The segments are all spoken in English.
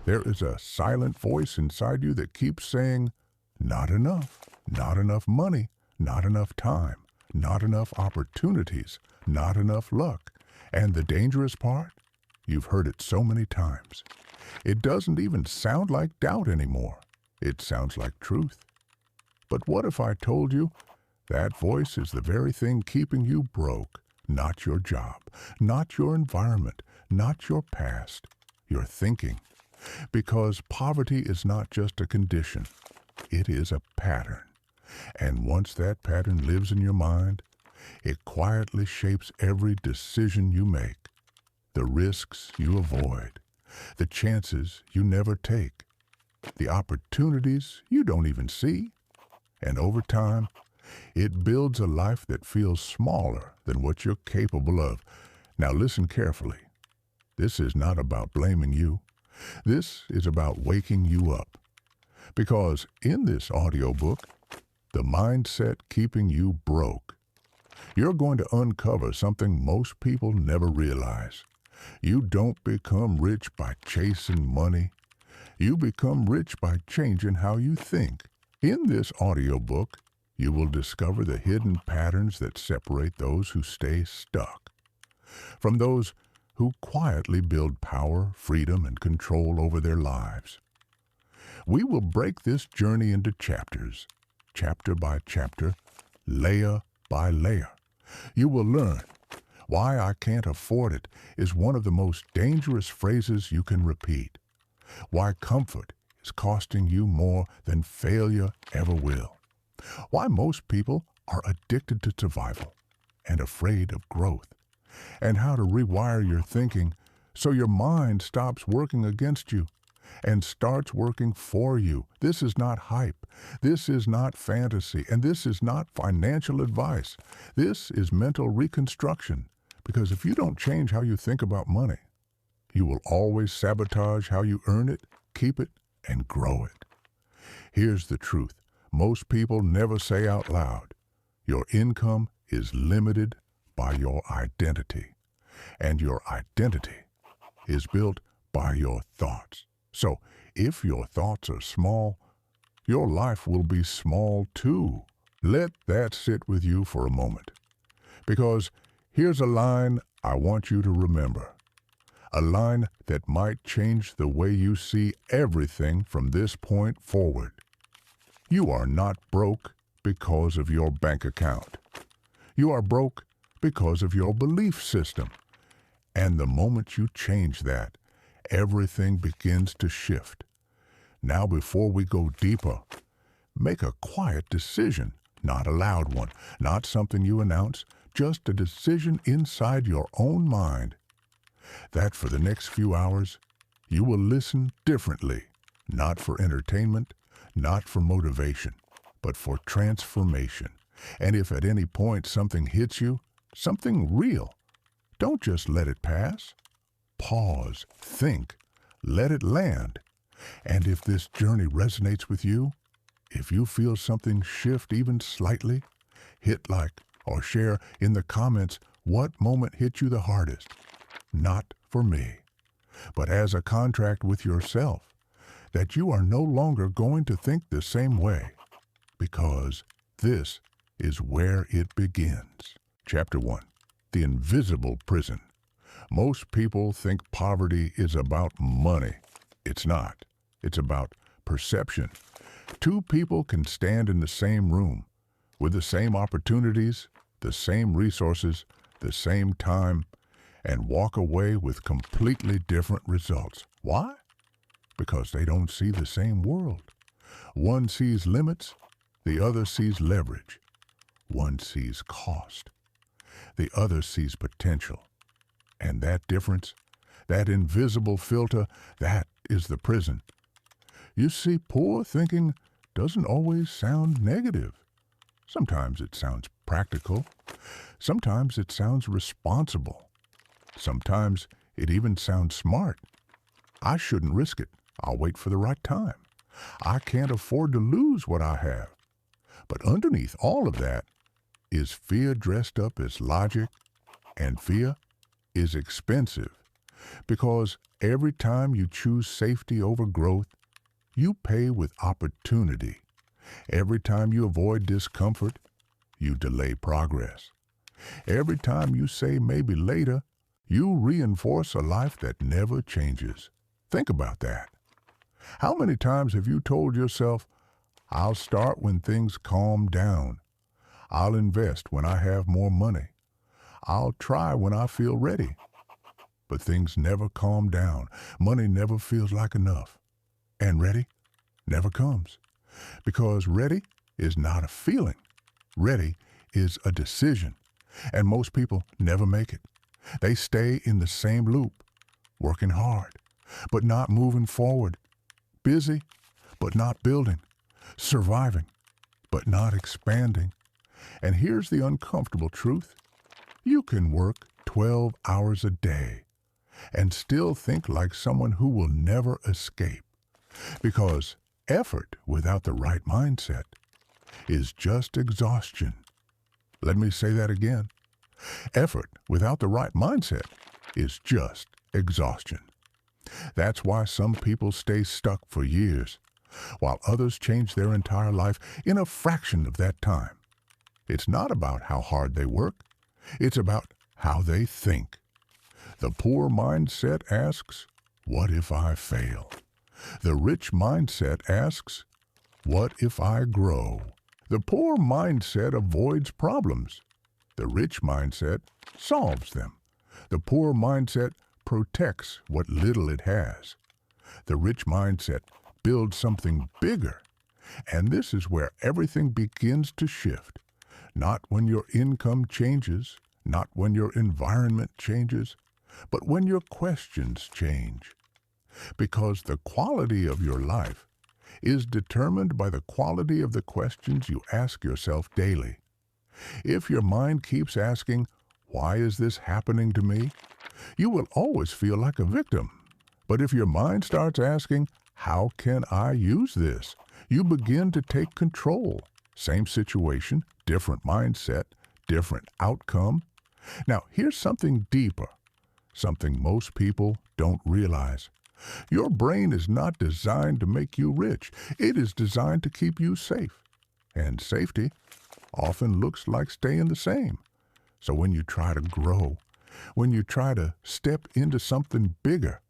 There is a silent voice inside you that keeps saying, not enough money, not enough time, not enough opportunities, not enough luck. And the dangerous part? You've heard it so many times. It doesn't even sound like doubt anymore. It sounds like truth. But what if I told you that voice is the very thing keeping you broke? Not your job, not your environment, not your past, your thinking. Because poverty is not just a condition, it is a pattern. And once that pattern lives in your mind, it quietly shapes every decision you make, the risks you avoid, the chances you never take, the opportunities you don't even see. And over time, it builds a life that feels smaller than what you're capable of. Now listen carefully. This is not about blaming you. This is about waking you up. Because in this audiobook, The Mindset Keeping You Broke, you're going to uncover something most people never realize. You don't become rich by chasing money. You become rich by changing how you think. In this audiobook, you will discover the hidden patterns that separate those who stay stuck from those who quietly build power, freedom, and control over their lives. We will break this journey into chapters, chapter by chapter, layer by layer. You will learn why "I can't afford it" is one of the most dangerous phrases you can repeat, why comfort is costing you more than failure ever will, why most people are addicted to survival and afraid of growth, and how to rewire your thinking so your mind stops working against you and starts working for you. This is not hype. This is not fantasy. And this is not financial advice. This is mental reconstruction. Because if you don't change how you think about money, you will always sabotage how you earn it, keep it, and grow it. Here's the truth. Most people never say out loud, your income is limited by your identity, and your identity is built by your thoughts. So if your thoughts are small, your life will be small too. Let that sit with you for a moment, because here's a line I want you to remember, a line that might change the way you see everything from this point forward. You are not broke because of your bank account. You are broke because of your belief system. And the moment you change that, everything begins to shift. Now, before we go deeper, make a quiet decision, not a loud one, not something you announce, just a decision inside your own mind, that for the next few hours, you will listen differently, not for entertainment, not for motivation, but for transformation. And if at any point something hits you, something real, don't just let it pass. Pause, think, let it land. And if this journey resonates with you, if you feel something shift even slightly, hit like or share in the comments what moment hit you the hardest. Not for me, but as a contract with yourself, that you are no longer going to think the same way, because this is where it begins. Chapter 1. The Invisible Prison. Most people think poverty is about money. It's not. It's about perception. Two people can stand in the same room with the same opportunities, the same resources, the same time, and walk away with completely different results. Why? Because they don't see the same world. One sees limits, the other sees leverage. One sees cost, the other sees potential. And that difference, that invisible filter, that is the prison. You see, poor thinking doesn't always sound negative. Sometimes it sounds practical. Sometimes it sounds responsible. Sometimes it even sounds smart. I shouldn't risk it. I'll wait for the right time. I can't afford to lose what I have. But underneath all of that is fear dressed up as logic, and fear is expensive. Because every time you choose safety over growth, you pay with opportunity. Every time you avoid discomfort, you delay progress. Every time you say maybe later, you reinforce a life that never changes. Think about that. How many times have you told yourself, I'll start when things calm down. I'll invest when I have more money. I'll try when I feel ready. But things never calm down. Money never feels like enough. And ready never comes. Because ready is not a feeling. Ready is a decision. And most people never make it. They stay in the same loop, working hard, but not moving forward. Busy, but not building. Surviving, but not expanding. And here's the uncomfortable truth. You can work 12 hours a day and still think like someone who will never escape. Because effort without the right mindset is just exhaustion. Let me say that again. Effort without the right mindset is just exhaustion. That's why some people stay stuck for years, while others change their entire life in a fraction of that time. It's not about how hard they work. It's about how they think. The poor mindset asks, what if I fail? The rich mindset asks, what if I grow? The poor mindset avoids problems. The rich mindset solves them. The poor mindset protects what little it has. The rich mindset builds something bigger. And this is where everything begins to shift. Not when your income changes, not when your environment changes, but when your questions change. Because the quality of your life is determined by the quality of the questions you ask yourself daily. If your mind keeps asking, why is this happening to me? You will always feel like a victim. But if your mind starts asking, how can I use this? You begin to take control. Same situation, different mindset, different outcome. Now, here's something deeper, something most people don't realize. Your brain is not designed to make you rich. It is designed to keep you safe. And safety often looks like staying the same. So when you try to grow, when you try to step into something bigger,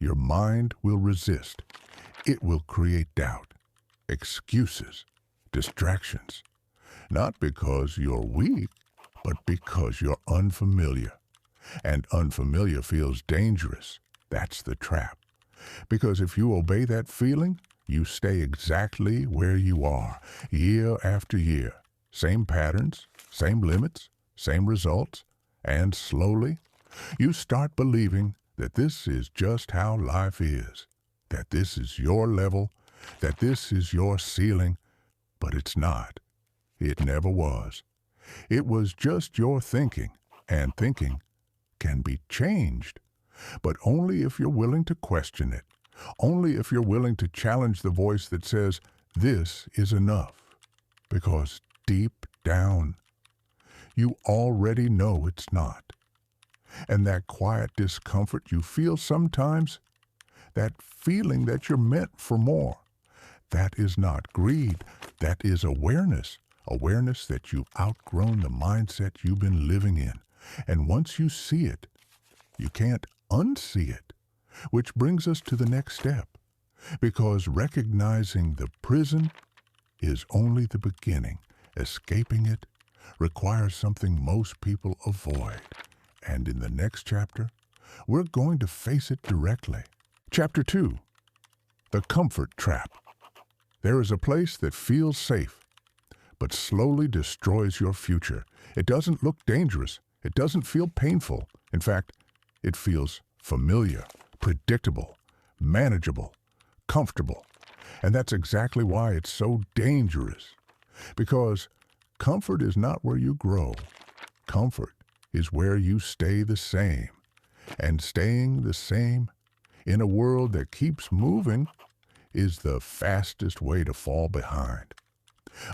your mind will resist. It will create doubt, excuses, distractions. Not because you're weak, but because you're unfamiliar. And unfamiliar feels dangerous. That's the trap. Because if you obey that feeling, you stay exactly where you are, year after year. Same patterns, same limits, same results, and slowly, you start believing that this is just how life is, that this is your level, that this is your ceiling, but it's not. It never was. It was just your thinking, and thinking can be changed, but only if you're willing to question it, only if you're willing to challenge the voice that says, this is enough. Because deep down, you already know it's not. And that quiet discomfort you feel sometimes, that feeling that you're meant for more, that is not greed, that is awareness. Awareness that you've outgrown the mindset you've been living in. And once you see it, you can't unsee it. Which brings us to the next step. Because recognizing the prison is only the beginning. Escaping it requires something most people avoid. And in the next chapter, we're going to face it directly. Chapter 2. The Comfort Trap. There is a place that feels safe, but slowly destroys your future. It doesn't look dangerous. It doesn't feel painful. In fact, it feels familiar, predictable, manageable, comfortable. And that's exactly why it's so dangerous. Because comfort is not where you grow. Comfort is where you stay the same. And staying the same in a world that keeps moving is the fastest way to fall behind.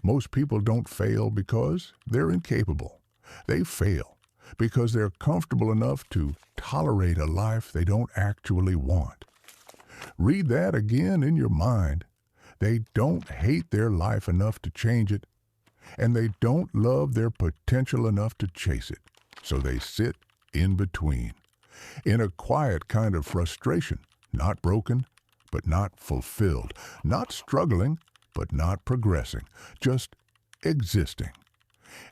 Most people don't fail because they're incapable. They fail because they're comfortable enough to tolerate a life they don't actually want. Read that again in your mind. They don't hate their life enough to change it, and they don't love their potential enough to chase it. So they sit in between, in a quiet kind of frustration, not broken, but not fulfilled, not struggling, but not progressing, just existing.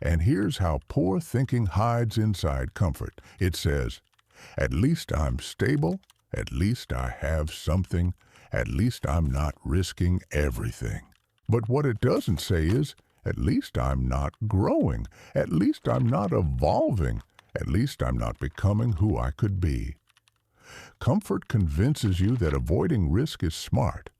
And here's how poor thinking hides inside comfort. It says, at least I'm stable, at least I have something, at least I'm not risking everything. But what it doesn't say is, at least I'm not growing, at least I'm not evolving, at least I'm not becoming who I could be. Comfort convinces you that avoiding risk is smart,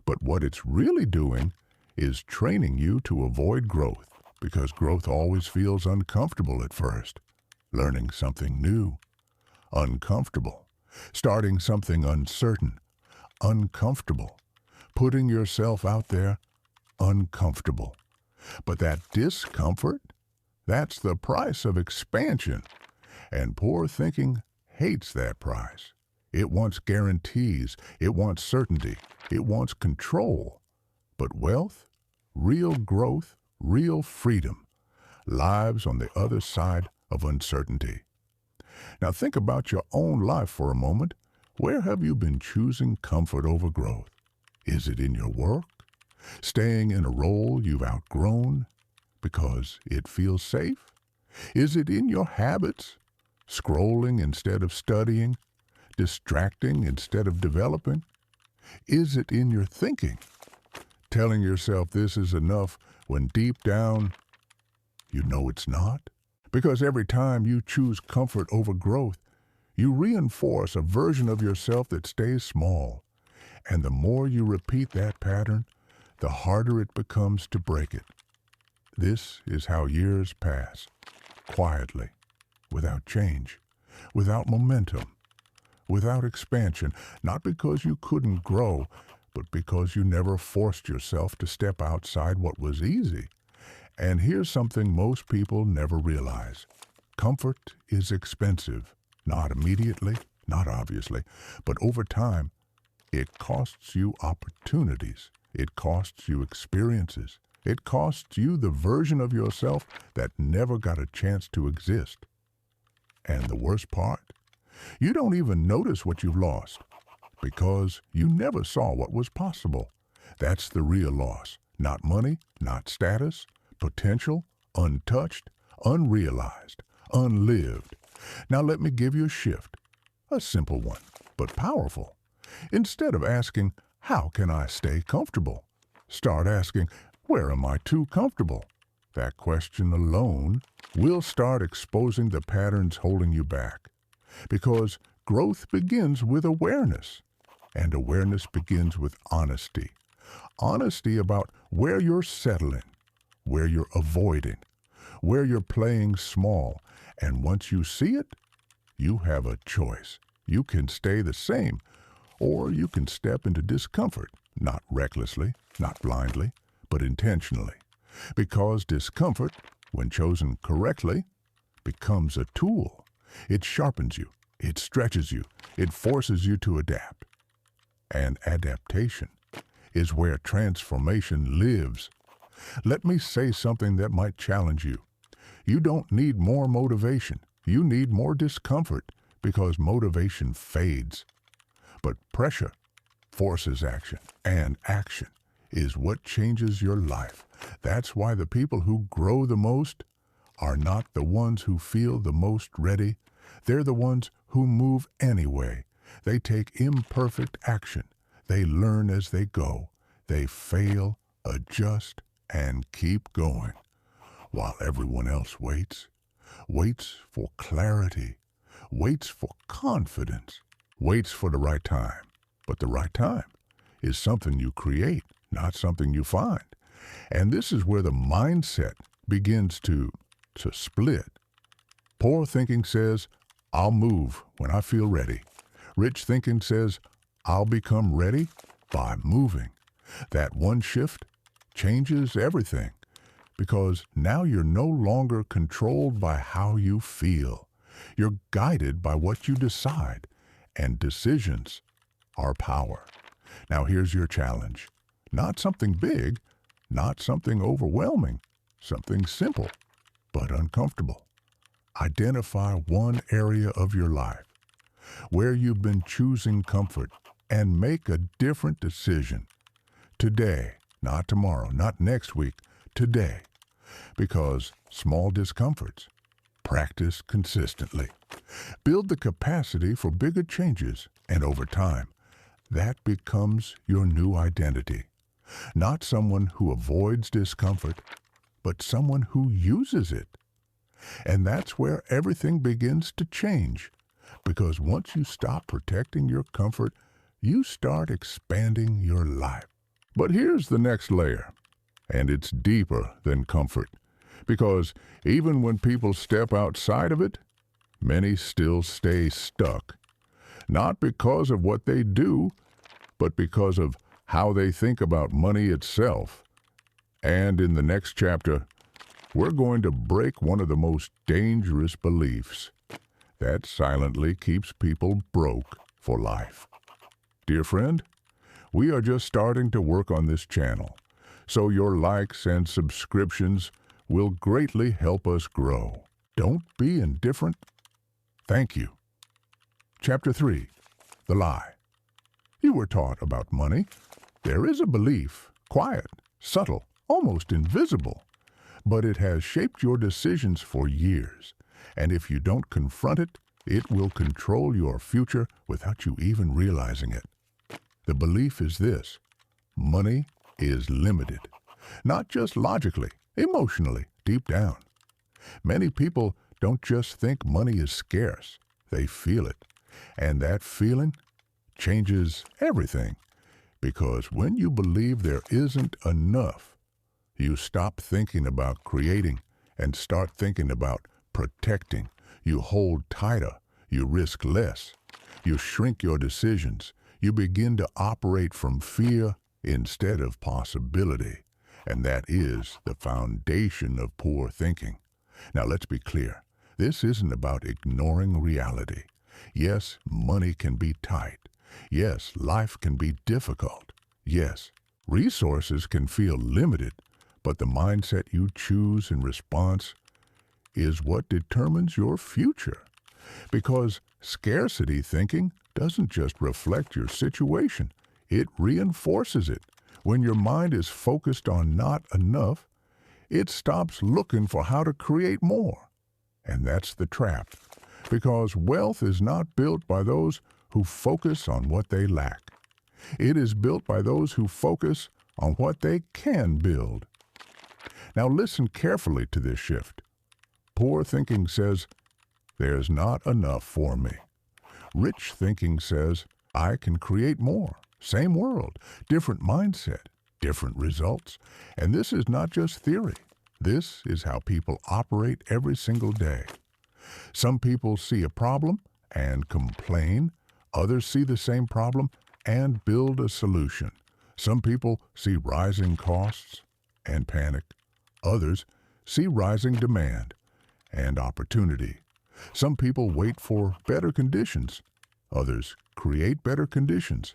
but what it's really doing is training you to avoid growth, because growth always feels uncomfortable at first. Learning something new, uncomfortable. Starting something uncertain, uncomfortable. Putting yourself out there, uncomfortable. But that discomfort, that's the price of expansion. And poor thinking hates that price. It wants guarantees, it wants certainty, it wants control. But wealth, real growth, real freedom, lives on the other side of uncertainty. Now think about your own life for a moment. Where have you been choosing comfort over growth? Is it in your work? Staying in a role you've outgrown because it feels safe? Is it in your habits? Scrolling instead of studying? Distracting instead of developing? Is it in your thinking? Telling yourself this is enough when deep down you know it's not? Because every time you choose comfort over growth, you reinforce a version of yourself that stays small. And the more you repeat that pattern, the harder it becomes to break it. This is how years pass, quietly, without change, without momentum, without expansion, not because you couldn't grow, but because you never forced yourself to step outside what was easy. And here's something most people never realize. Comfort is expensive, not immediately, not obviously, but over time, it costs you opportunities. It costs you experiences. It costs you the version of yourself that never got a chance to exist. And the worst part? You don't even notice what you've lost because you never saw what was possible. That's the real loss. Not money, not status, potential, untouched, unrealized, unlived. Now let me give you a shift, a simple one, but powerful. Instead of asking, how can I stay comfortable? Start asking, where am I too comfortable? That question alone will start exposing the patterns holding you back. Because growth begins with awareness, and awareness begins with honesty. Honesty about where you're settling, where you're avoiding, where you're playing small. And once you see it, you have a choice. You can stay the same, or you can step into discomfort, not recklessly, not blindly, but intentionally. Because discomfort, when chosen correctly, becomes a tool. It sharpens you, it stretches you, it forces you to adapt. And adaptation is where transformation lives. Let me say something that might challenge you. You don't need more motivation. You need more discomfort, because motivation fades. But pressure forces action, and action is what changes your life. That's why the people who grow the most are not the ones who feel the most ready. They're the ones who move anyway. They take imperfect action. They learn as they go. They fail, adjust, and keep going. While everyone else waits for clarity, waits for confidence, waits for the right time. But the right time is something you create, not something you find. And this is where the mindset begins to split. Poor thinking says, I'll move when I feel ready. Rich thinking says, I'll become ready by moving. That one shift changes everything, because now you're no longer controlled by how you feel. You're guided by what you decide, and decisions are power. Now here's your challenge. Not something big, not something overwhelming, something simple but uncomfortable. Identify one area of your life where you've been choosing comfort and make a different decision. Today, not tomorrow, not next week, today. Because small discomforts, practice consistently. Build the capacity for bigger changes, and over time, that becomes your new identity. Not someone who avoids discomfort, but someone who uses it. And that's where everything begins to change. Because once you stop protecting your comfort, you start expanding your life. But here's the next layer, and it's deeper than comfort. Because even when people step outside of it, many still stay stuck. Not because of what they do, but because of how they think about money itself. And in the next chapter, we're going to break one of the most dangerous beliefs that silently keeps people broke for life. Dear friend, we are just starting to work on this channel, so your likes and subscriptions will greatly help us grow. Don't be indifferent. Thank you. Chapter 3, The Lie. You were taught about money. There is a belief, quiet, subtle, almost invisible, but it has shaped your decisions for years. And if you don't confront it, it will control your future without you even realizing it. The belief is this: money is limited. Not just logically, emotionally, deep down. Many people don't just think money is scarce, they feel it. And that feeling changes everything. Because when you believe there isn't enough, you stop thinking about creating and start thinking about protecting. You hold tighter, you risk less, you shrink your decisions, you begin to operate from fear instead of possibility. And that is the foundation of poor thinking. Now let's be clear, this isn't about ignoring reality. Yes, money can be tight. Yes, life can be difficult. Yes, resources can feel limited, but the mindset you choose in response is what determines your future. Because scarcity thinking doesn't just reflect your situation, it reinforces it. When your mind is focused on not enough, it stops looking for how to create more. And that's the trap. Because wealth is not built by those who focus on what they lack. It is built by those who focus on what they can build. Now listen carefully to this shift. Poor thinking says, there's not enough for me. Rich thinking says, I can create more. Same world, different mindset, different results. And this is not just theory. This is how people operate every single day. Some people see a problem and complain. Others see the same problem and build a solution. Some people see rising costs and panic. Others see rising demand and opportunity. Some people wait for better conditions. Others create better conditions.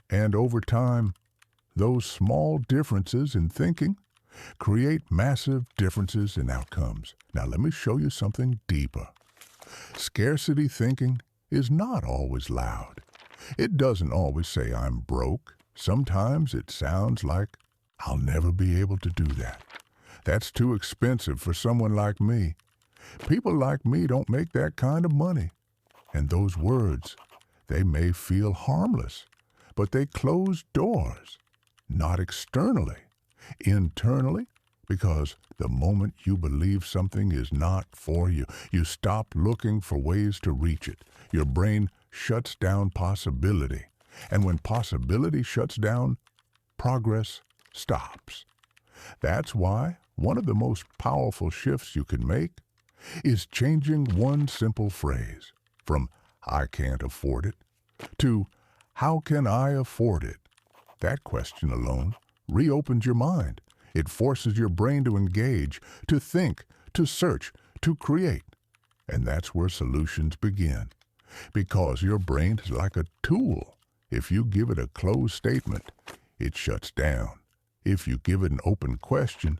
And over time, those small differences in thinking create massive differences in outcomes. Now let me show you something deeper. Scarcity thinking is not always loud. It doesn't always say I'm broke. Sometimes it sounds like I'll never be able to do that. That's too expensive for someone like me. People like me don't make that kind of money. And those words, they may feel harmless, but they close doors, not externally, internally, because the moment you believe something is not for you, you stop looking for ways to reach it. Your brain shuts down possibility. And when possibility shuts down, progress stops. That's why one of the most powerful shifts you can make is changing one simple phrase from I can't afford it to how can I afford it? That question alone reopens your mind. It forces your brain to engage, to think, to search, to create. And that's where solutions begin. Because your brain is like a tool. If you give it a closed statement, it shuts down. If you give it an open question,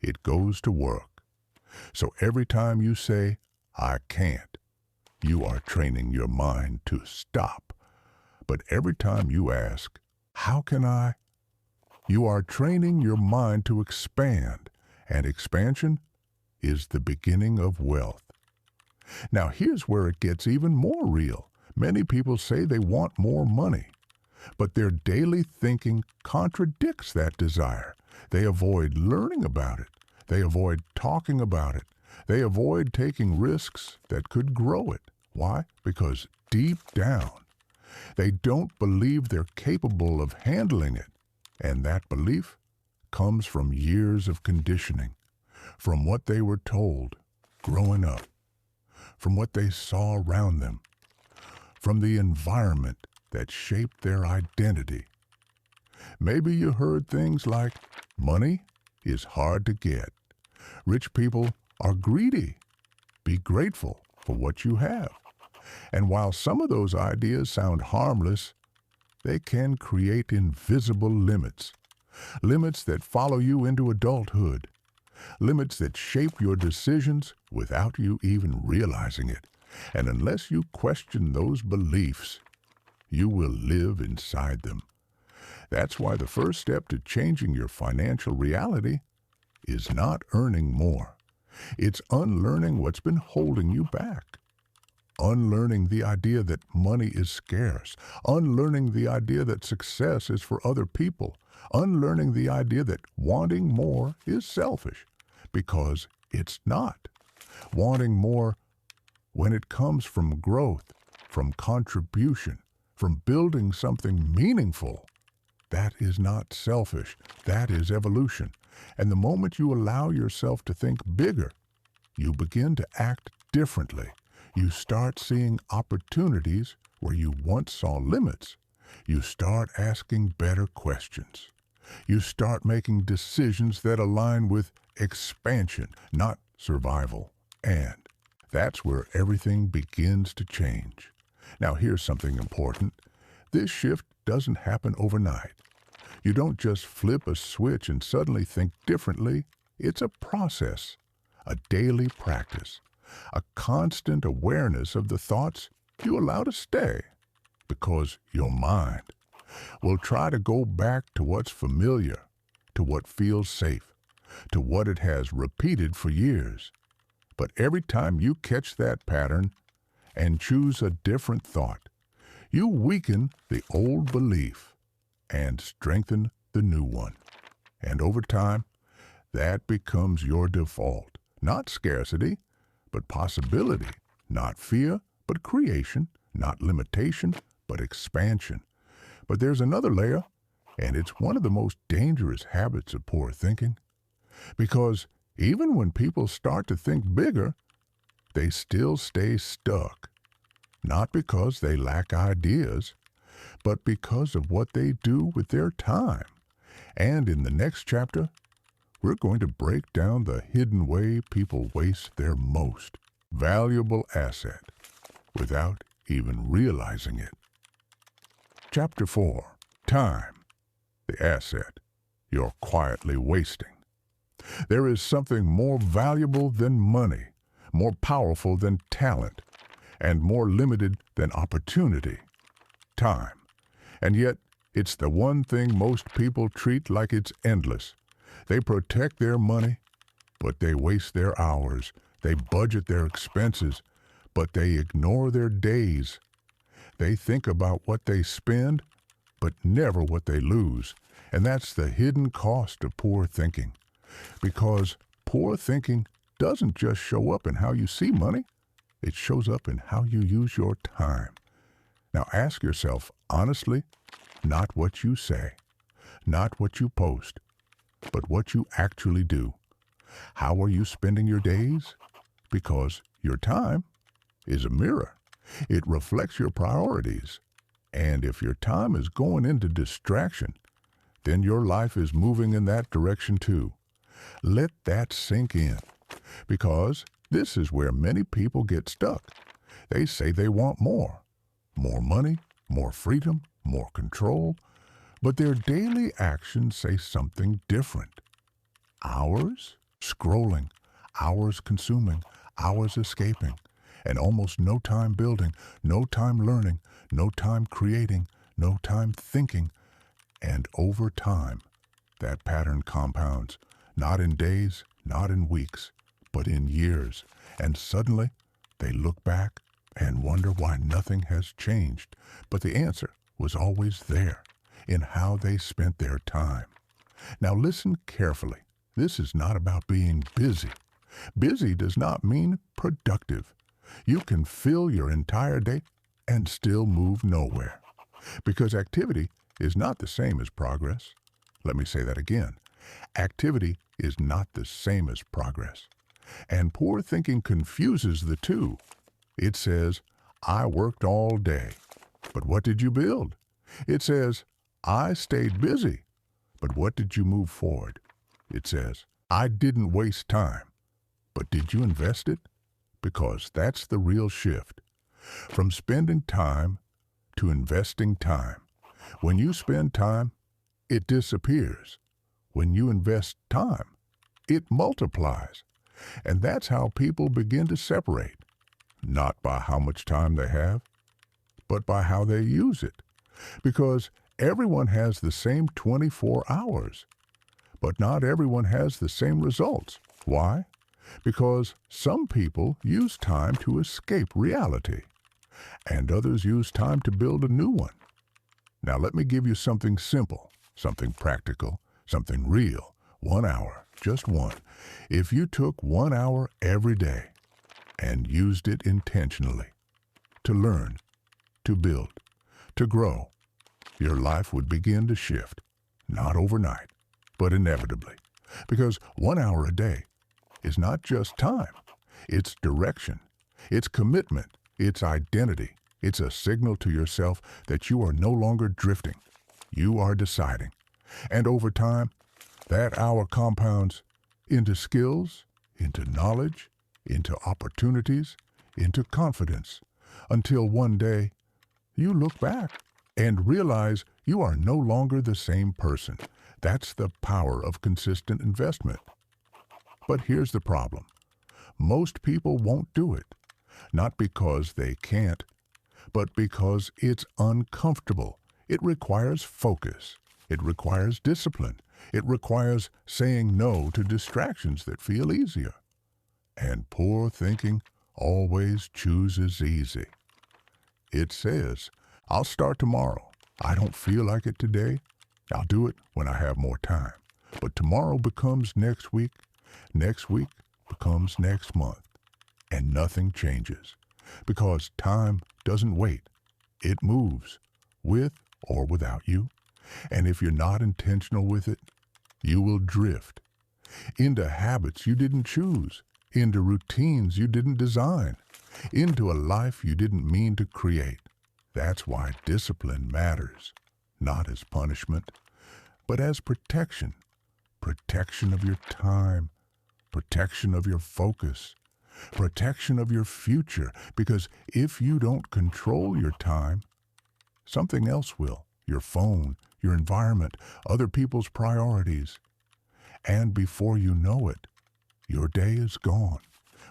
it goes to work. So every time you say, "I can't," you are training your mind to stop. But every time you ask, "How can I?" you are training your mind to expand. And expansion is the beginning of wealth. Now here's where it gets even more real. Many people say they want more money, but their daily thinking contradicts that desire. They avoid learning about it. They avoid talking about it. They avoid taking risks that could grow it. Why? Because deep down, they don't believe they're capable of handling it. And that belief comes from years of conditioning, from what they were told growing up, from what they saw around them, from the environment that shaped their identity. Maybe you heard things like, "Money is hard to get. Rich people are greedy. Be grateful for what you have." And while some of those ideas sound harmless, they can create invisible limits. Limits that follow you into adulthood. Limits that shape your decisions without you even realizing it. And unless you question those beliefs, you will live inside them. That's why the first step to changing your financial reality is not earning more. It's unlearning what's been holding you back. Unlearning the idea that money is scarce. Unlearning the idea that success is for other people. Unlearning the idea that wanting more is selfish, because it's not. Wanting more, when it comes from growth, from contribution, from building something meaningful, that is not selfish. That is evolution. And the moment you allow yourself to think bigger, you begin to act differently. You start seeing opportunities where you once saw limits. You start asking better questions. You start making decisions that align with expansion, not survival. And that's where everything begins to change. Now here's something important. This shift doesn't happen overnight. You don't just flip a switch and suddenly think differently. It's a process, a daily practice, a constant awareness of the thoughts you allow to stay, because your mind will try to go back to what's familiar, to what feels safe, to what it has repeated for years. But every time you catch that pattern and choose a different thought, you weaken the old belief and strengthen the new one. And over time, that becomes your default. Not scarcity, but possibility. Not fear, but creation. Not limitation, but expansion. But there's another layer, and it's one of the most dangerous habits of poor thinking. Because even when people start to think bigger, they still stay stuck. Not because they lack ideas, but because of what they do with their time. And in the next chapter, we're going to break down the hidden way people waste their most valuable asset without even realizing it. Chapter 4. Time, the asset you're quietly wasting. There is something more valuable than money, more powerful than talent, and more limited than opportunity: time. And yet, it's the one thing most people treat like it's endless. They protect their money, but they waste their hours. They budget their expenses, but they ignore their days. They think about what they spend, but never what they lose. And that's the hidden cost of poor thinking. Because poor thinking doesn't just show up in how you see money, it shows up in how you use your time. Now ask yourself honestly, not what you say, not what you post, but what you actually do. How are you spending your days? Because your time is a mirror. It reflects your priorities. And if your time is going into distraction, then your life is moving in that direction too. Let that sink in, because this is where many people get stuck. They say they want more money, more freedom, more control, but their daily actions say something different. Hours scrolling, hours consuming, hours escaping, and almost no time building, no time learning, no time creating, no time thinking. And over time, that pattern compounds, not in days, not in weeks, but in years. And suddenly, they look back and wonder why nothing has changed. But the answer was always there, in how they spent their time. Now listen carefully. This is not about being busy. Busy does not mean productive. You can fill your entire day and still move nowhere, because activity is not the same as progress. Let me say that again. Activity is not the same as progress. And poor thinking confuses the two. It says, I worked all day. But what did you build? It says, I stayed busy. But what did you move forward? It says, I didn't waste time. But did you invest it? Because that's the real shift. From spending time to investing time. When you spend time, it disappears. When you invest time, it multiplies. And that's how people begin to separate. Not by how much time they have, but by how they use it. Because everyone has the same 24 hours, but not everyone has the same results. Why? Because some people use time to escape reality, and others use time to build a new one. Now let me give you something simple, something practical, something real. 1 hour, just one. If you took 1 hour every day and used it intentionally to learn, to build, to grow, your life would begin to shift. Not overnight, but inevitably. Because 1 hour a day is not just time. It's direction. It's commitment. It's identity. It's a signal to yourself that you are no longer drifting. You are deciding. And over time, that hour compounds into skills, into knowledge, into opportunities, into confidence, until one day you look back and realize you are no longer the same person. That's the power of consistent investment. But here's the problem. Most people won't do it, not because they can't, but because it's uncomfortable. It requires focus. It requires discipline. It requires saying no to distractions that feel easier. And poor thinking always chooses easy. It says, I'll start tomorrow. I don't feel like it today. I'll do it when I have more time. But tomorrow becomes next week. Next week becomes next month. And nothing changes. Because time doesn't wait. It moves, with or without you. And if you're not intentional with it, you will drift into habits you didn't choose, into routines you didn't design, into a life you didn't mean to create. That's why discipline matters, not as punishment, but as protection. Protection of your time, protection of your focus, protection of your future. Because if you don't control your time, something else will. Your phone, your environment, other people's priorities. And before you know it, your day is gone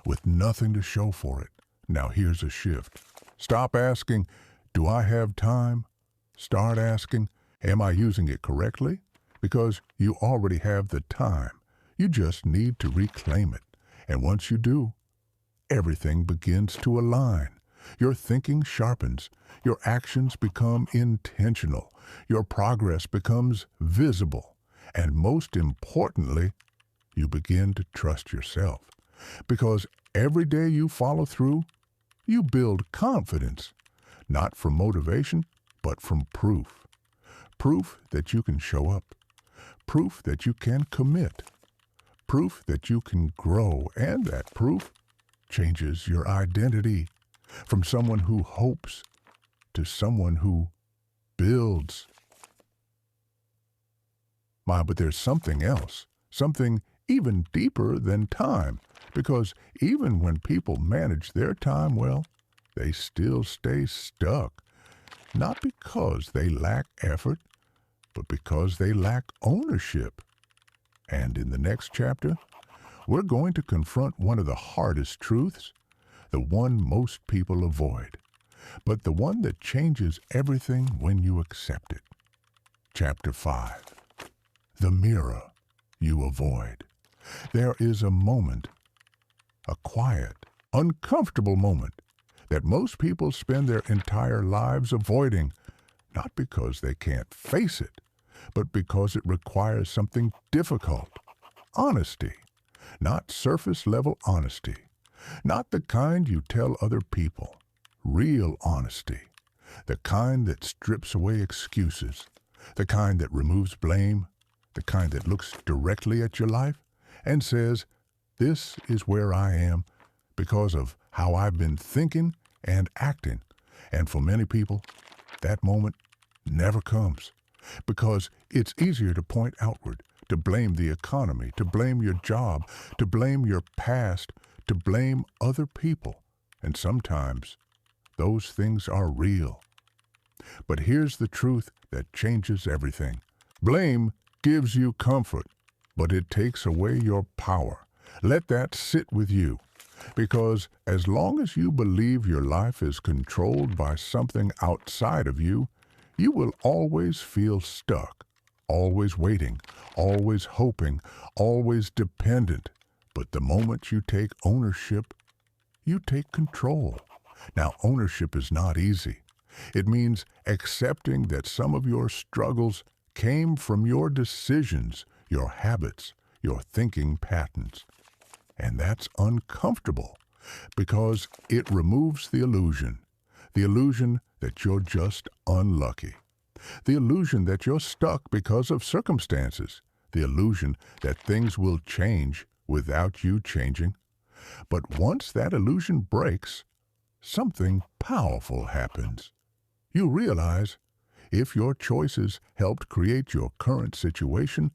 with nothing to show for it. Now here's a shift. Stop asking, do I have time? Start asking, am I using it correctly? Because you already have the time. You just need to reclaim it. And once you do, everything begins to align. Your thinking sharpens. Your actions become intentional. Your progress becomes visible. And most importantly, you begin to trust yourself. Because every day you follow through, you build confidence. Not from motivation, but from proof. Proof that you can show up. Proof that you can commit. Proof that you can grow. And that proof changes your identity from someone who hopes to someone who builds. But there's something else, something even deeper than time, because even when people manage their time well, they still stay stuck, not because they lack effort, but because they lack ownership. And in the next chapter, we're going to confront one of the hardest truths, the one most people avoid, but the one that changes everything when you accept it. Chapter 5. The mirror you avoid. There is a moment, a quiet, uncomfortable moment, that most people spend their entire lives avoiding, not because they can't face it, but because it requires something difficult. Honesty. Not surface-level honesty. Not the kind you tell other people. Real honesty. The kind that strips away excuses. The kind that removes blame. The kind that looks directly at your life and says, "This is where I am because of how I've been thinking and acting." And for many people, that moment never comes, because it's easier to point outward, to blame the economy, to blame your job, to blame your past, to blame other people. And sometimes those things are real. But here's the truth that changes everything. Blame gives you comfort, but it takes away your power. Let that sit with you, because as long as you believe your life is controlled by something outside of you, you will always feel stuck, always waiting, always hoping, always dependent. But the moment you take ownership, you take control. Now, ownership is not easy. It means accepting that some of your struggles came from your decisions, your habits, your thinking patterns. And that's uncomfortable, because it removes the illusion that you're just unlucky, the illusion that you're stuck because of circumstances, the illusion that things will change without you changing. But once that illusion breaks, something powerful happens. You realize if your choices helped create your current situation,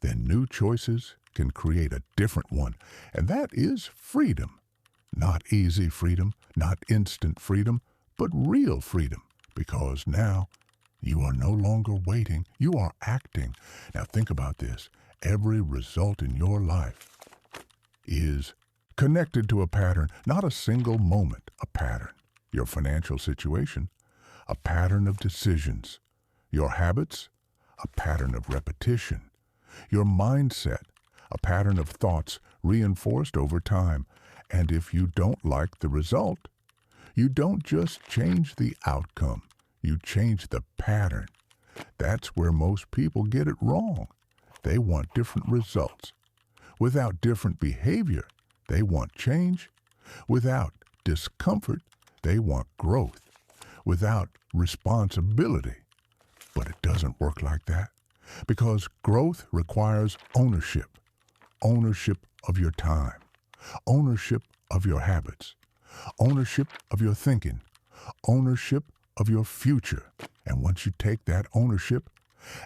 then new choices can create a different one. And that is freedom. Not easy freedom, not instant freedom, but real freedom. Because now you are no longer waiting, you are acting. Now think about this. Every result in your life is connected to a pattern, not a single moment, a pattern. Your financial situation, a pattern of decisions. Your habits, a pattern of repetition. Your mindset, a pattern of thoughts reinforced over time. And if you don't like the result, you don't just change the outcome, you change the pattern. That's where most people get it wrong. They want different results. Without different behavior, they want change. Without discomfort, they want growth. Without responsibility. But it doesn't work like that, because growth requires ownership. Ownership of your time. Ownership of your habits. Ownership of your thinking. Ownership of your future. And once you take that ownership,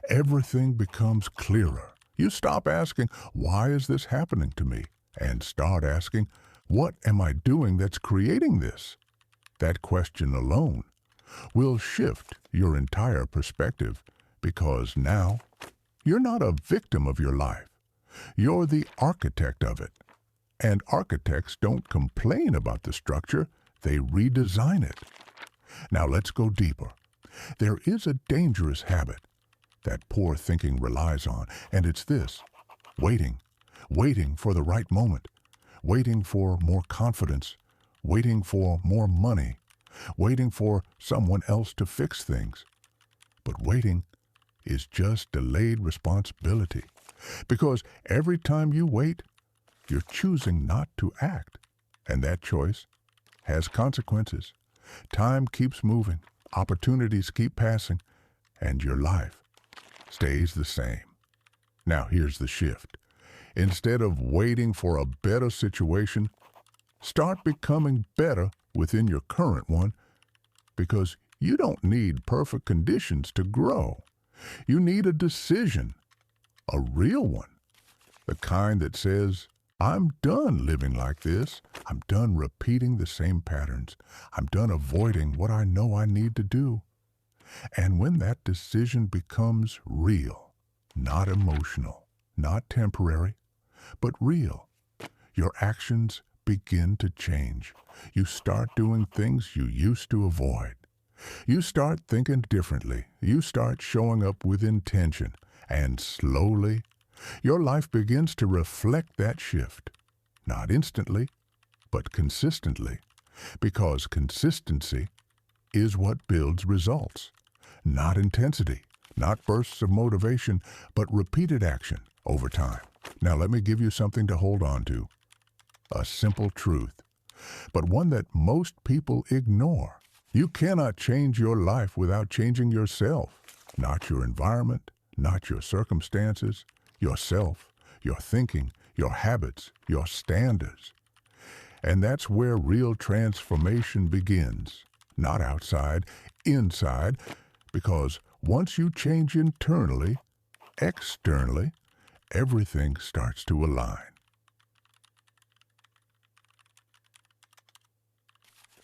everything becomes clearer. You stop asking, "Why is this happening to me?" and start asking, "What am I doing that's creating this?" That question alone will shift your entire perspective, because now you're not a victim of your life. You're the architect of it. And architects don't complain about the structure, they redesign it. Now let's go deeper. There is a dangerous habit that poor thinking relies on, and it's this: waiting. Waiting for the right moment. Waiting for more confidence. Waiting for more money. Waiting for someone else to fix things. But waiting is just delayed responsibility, because every time you wait, you're choosing not to act, and that choice has consequences. Time keeps moving, opportunities keep passing, and your life stays the same. Now here's the shift. Instead of waiting for a better situation, start becoming better within your current one, because you don't need perfect conditions to grow. You need a decision. A real one. The kind that says, I'm done living like this. I'm done repeating the same patterns. I'm done avoiding what I know I need to do. And when that decision becomes real, not emotional, not temporary, but real, your actions begin to change. You start doing things you used to avoid. You start thinking differently. You start showing up with intention. And slowly, your life begins to reflect that shift. Not instantly, but consistently. Because consistency is what builds results. Not intensity, not bursts of motivation, but repeated action over time. Now let me give you something to hold on to. A simple truth, but one that most people ignore. You cannot change your life without changing yourself. Not your environment, not your circumstances, yourself, your thinking, your habits, your standards. And that's where real transformation begins. Not outside, inside, because once you change internally, externally, everything starts to align.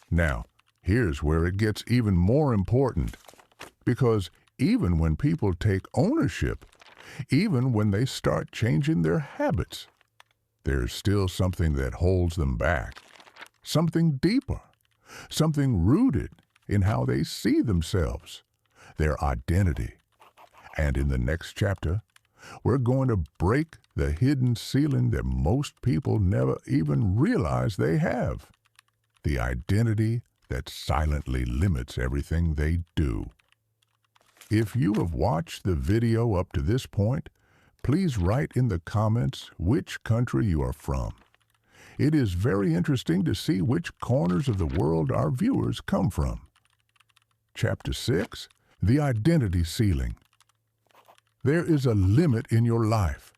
Now, here's where it gets even more important, because even when people take ownership, even when they start changing their habits, there's still something that holds them back, something deeper, something rooted in how they see themselves, their identity. And in the next chapter, we're going to break the hidden ceiling that most people never even realize they have. The identity that silently limits everything they do. If you have watched the video up to this point, please write in the comments which country you are from. It is very interesting to see which corners of the world our viewers come from. Chapter 6, The Identity Ceiling. There is a limit in your life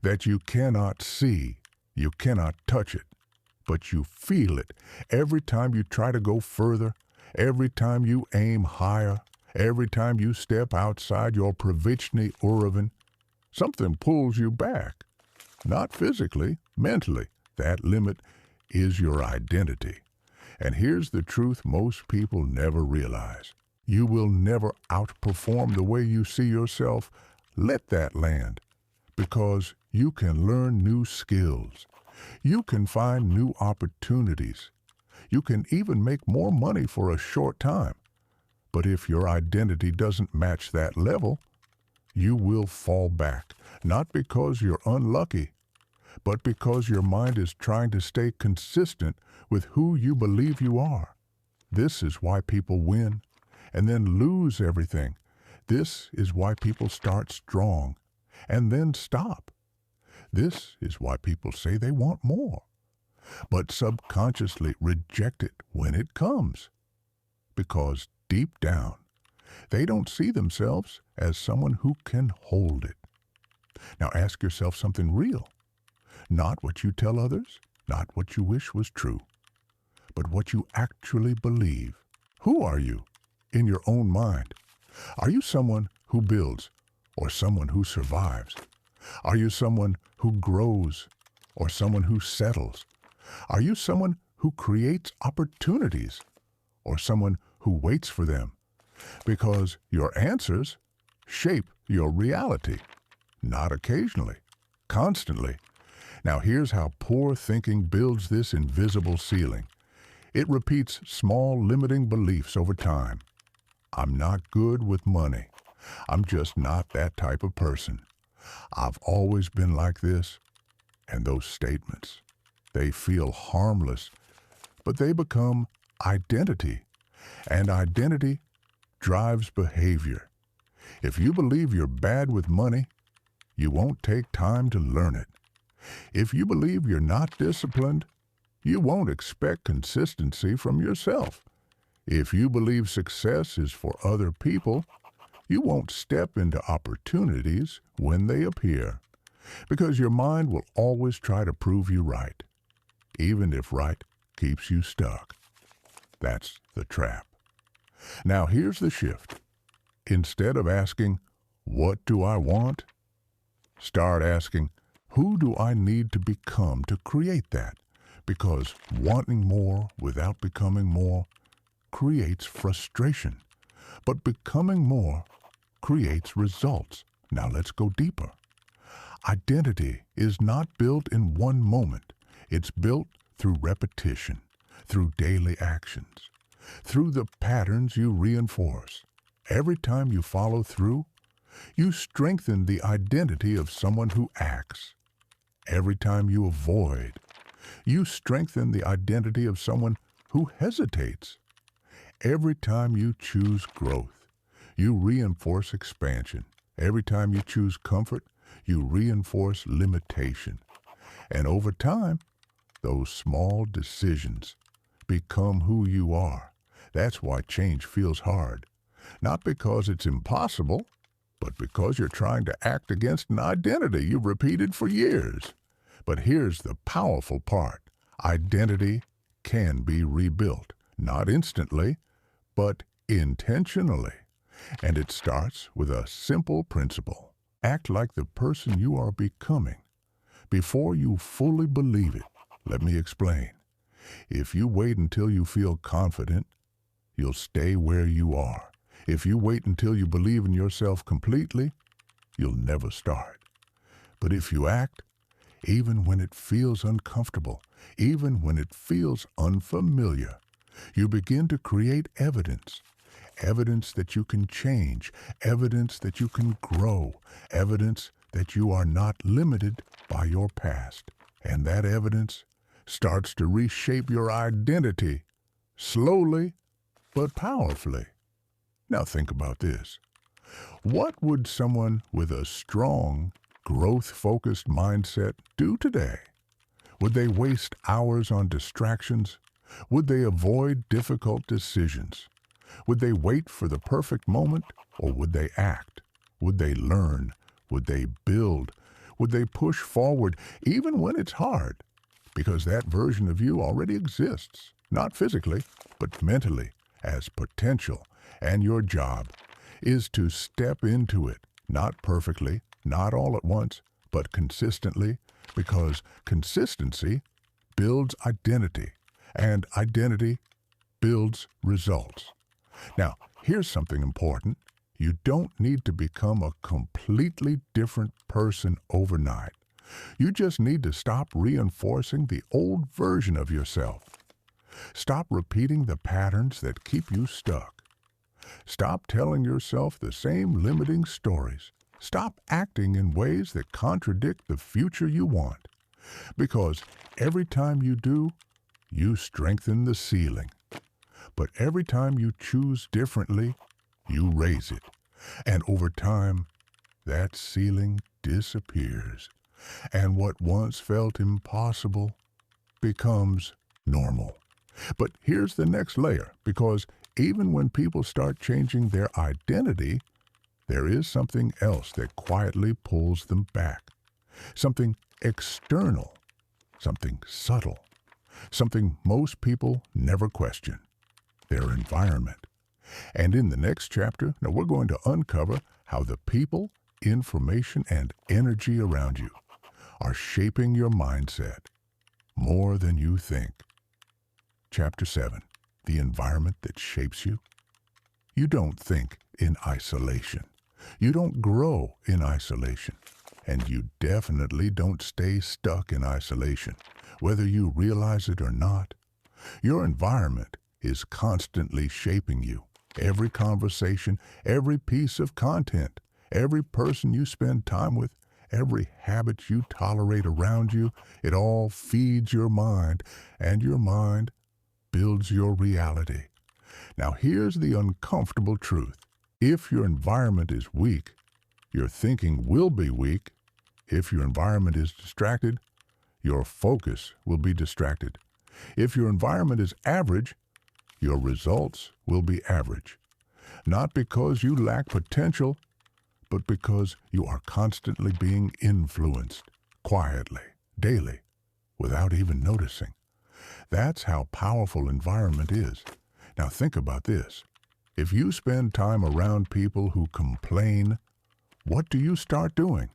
that you cannot see, you cannot touch it. But you feel it every time you try to go further, every time you aim higher, every time you step outside your Pravichnyi Urovin. Something pulls you back. Not physically, mentally. That limit is your identity. And here's the truth most people never realize. You will never outperform the way you see yourself. Let that land, because you can learn new skills. You can find new opportunities. You can even make more money for a short time. But if your identity doesn't match that level, you will fall back, not because you're unlucky, but because your mind is trying to stay consistent with who you believe you are. This is why people win and then lose everything. This is why people start strong and then stop. This is why people say they want more, but subconsciously reject it when it comes. Because deep down, they don't see themselves as someone who can hold it. Now ask yourself something real. Not what you tell others, not what you wish was true, but what you actually believe. Who are you in your own mind? Are you someone who builds or someone who survives? Are you someone who grows or someone who settles? Are you someone who creates opportunities or someone who waits for them? Because your answers shape your reality, not occasionally, constantly. Now here's how poor thinking builds this invisible ceiling. It repeats small limiting beliefs over time. I'm not good with money. I'm just not that type of person. I've always been like this. And those statements, they feel harmless, but they become identity. And identity drives behavior. If you believe you're bad with money, you won't take time to learn it. If you believe you're not disciplined, you won't expect consistency from yourself. If you believe success is for other people, you won't step into opportunities when they appear, because your mind will always try to prove you right, even if right keeps you stuck. That's the trap. Now here's the shift. Instead of asking, "What do I want?" Start asking, who do I need to become to create that? Because wanting more without becoming more creates frustration. But becoming more creates results. Now let's go deeper. Identity is not built in one moment. It's built through repetition, through daily actions, through the patterns you reinforce. Every time you follow through, you strengthen the identity of someone who acts. Every time you avoid, you strengthen the identity of someone who hesitates. Every time you choose growth, you reinforce expansion. Every time you choose comfort, you reinforce limitation. And over time, those small decisions become who you are. That's why change feels hard. Not because it's impossible, but because you're trying to act against an identity you've repeated for years. But here's the powerful part. Identity can be rebuilt, not instantly, but intentionally. And it starts with a simple principle. Act like the person you are becoming before you fully believe it. Let me explain. If you wait until you feel confident, you'll stay where you are. If you wait until you believe in yourself completely, you'll never start. But if you act, even when it feels uncomfortable, even when it feels unfamiliar, you begin to create evidence. Evidence that you can change, evidence that you can grow, evidence that you are not limited by your past. And that evidence starts to reshape your identity, slowly but powerfully. Now think about this. What would someone with a strong, growth-focused mindset do today? Would they waste hours on distractions? Would they avoid difficult decisions? Would they wait for the perfect moment, or would they act? Would they learn? Would they build? Would they push forward, even when it's hard? Because that version of you already exists, not physically, but mentally, as potential. And your job is to step into it, not perfectly, not all at once, but consistently, because consistency builds identity, and identity builds results. Now, here's something important. You don't need to become a completely different person overnight. You just need to stop reinforcing the old version of yourself. Stop repeating the patterns that keep you stuck. Stop telling yourself the same limiting stories. Stop acting in ways that contradict the future you want. Because every time you do, you strengthen the ceiling. But every time you choose differently, you raise it. And over time, that ceiling disappears. And what once felt impossible becomes normal. But here's the next layer, because even when people start changing their identity, there is something else that quietly pulls them back. Something external, something subtle, something most people never question. Their environment. And in the next chapter, now we're going to uncover how the people, information, and energy around you are shaping your mindset more than you think. Chapter 7, the environment that shapes you. You don't think in isolation. You don't grow in isolation. And you definitely don't stay stuck in isolation, whether you realize it or not. Your environment is constantly shaping you. Every conversation, every piece of content, every person you spend time with, every habit you tolerate around you, it all feeds your mind, and your mind builds your reality. Now here's the uncomfortable truth. If your environment is weak, your thinking will be weak. If your environment is distracted, your focus will be distracted. If your environment is average, your results will be average. Not because you lack potential, but because you are constantly being influenced, quietly, daily, without even noticing. That's how powerful environment is. Now think about this. If you spend time around people who complain, what do you start doing?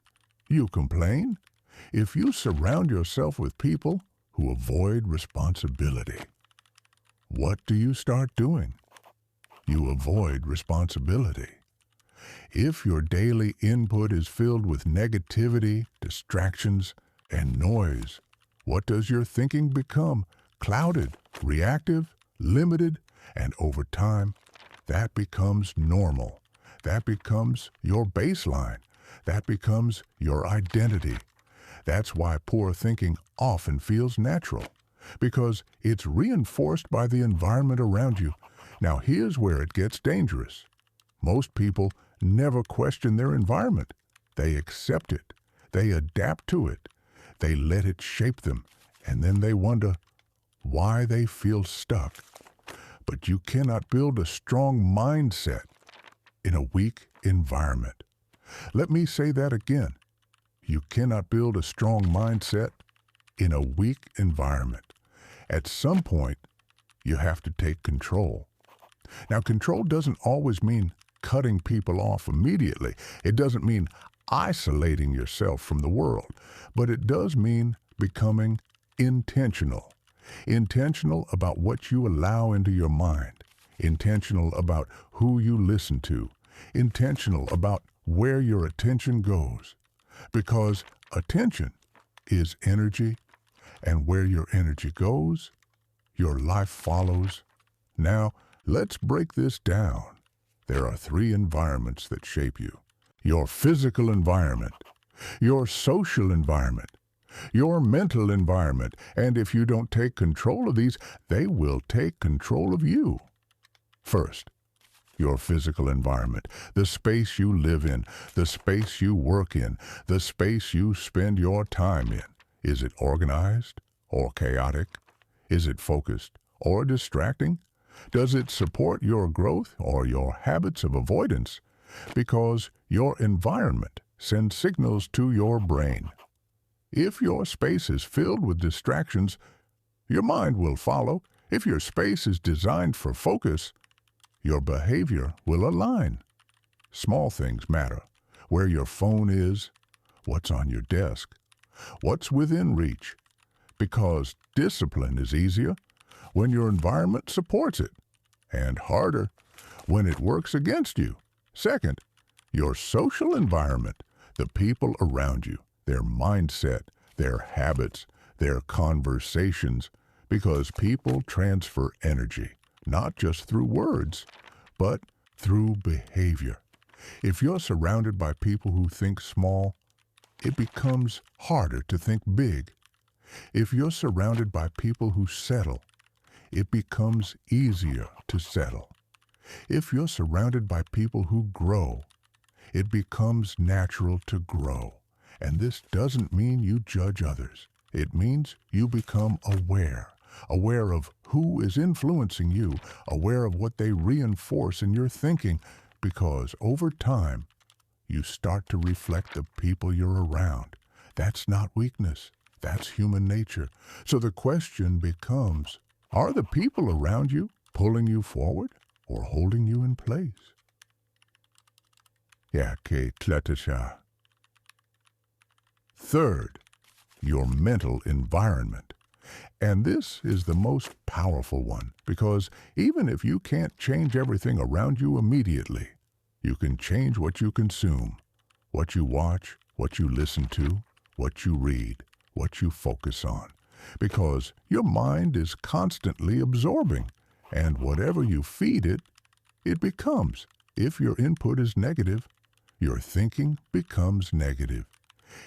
You complain? If you surround yourself with people who avoid responsibility, what do you start doing? You avoid responsibility. If your daily input is filled with negativity, distractions, and noise, what does your thinking become? Clouded, reactive, limited, and over time, that becomes normal. That becomes your baseline. That becomes your identity. That's why poor thinking often feels natural, because it's reinforced by the environment around you. Now here's where it gets dangerous. Most people never question their environment. They accept it. They adapt to it. They let it shape them, and then they wonder why they feel stuck. But you cannot build a strong mindset in a weak environment. Let me say that again. You cannot build a strong mindset in a weak environment. At some point, you have to take control. Now, control doesn't always mean cutting people off immediately. It doesn't mean isolating yourself from the world, but it does mean becoming intentional. Intentional about what you allow into your mind. Intentional about who you listen to. Intentional about where your attention goes. Because attention is energy, and where your energy goes, your life follows. Now, let's break this down. There are 3 environments that shape you. Your physical environment, your social environment, your mental environment, and if you don't take control of these, they will take control of you. First, your physical environment, the space you live in, the space you work in, the space you spend your time in. Is it organized or chaotic? Is it focused or distracting? Does it support your growth or your habits of avoidance? Because your environment sends signals to your brain. If your space is filled with distractions, your mind will follow. If your space is designed for focus, your behavior will align. Small things matter. Where your phone is, what's on your desk, what's within reach. Because discipline is easier when your environment supports it, and harder when it works against you. Second, your social environment, the people around you, their mindset, their habits, their conversations, because people transfer energy, not just through words, but through behavior. If you're surrounded by people who think small, it becomes harder to think big. If you're surrounded by people who settle, it becomes easier to settle. If you're surrounded by people who grow, it becomes natural to grow. And this doesn't mean you judge others. It means you become aware of who is influencing you, aware of what they reinforce in your thinking, because over time, you start to reflect the people you're around. That's not weakness. That's human nature. So the question becomes, are the people around you pulling you forward or holding you in place? Third, your mental environment. And this is the most powerful one, because even if you can't change everything around you immediately, you can change what you consume, what you watch, what you listen to, what you read, what you focus on. Because your mind is constantly absorbing, and whatever you feed it, it becomes. If your input is negative, your thinking becomes negative.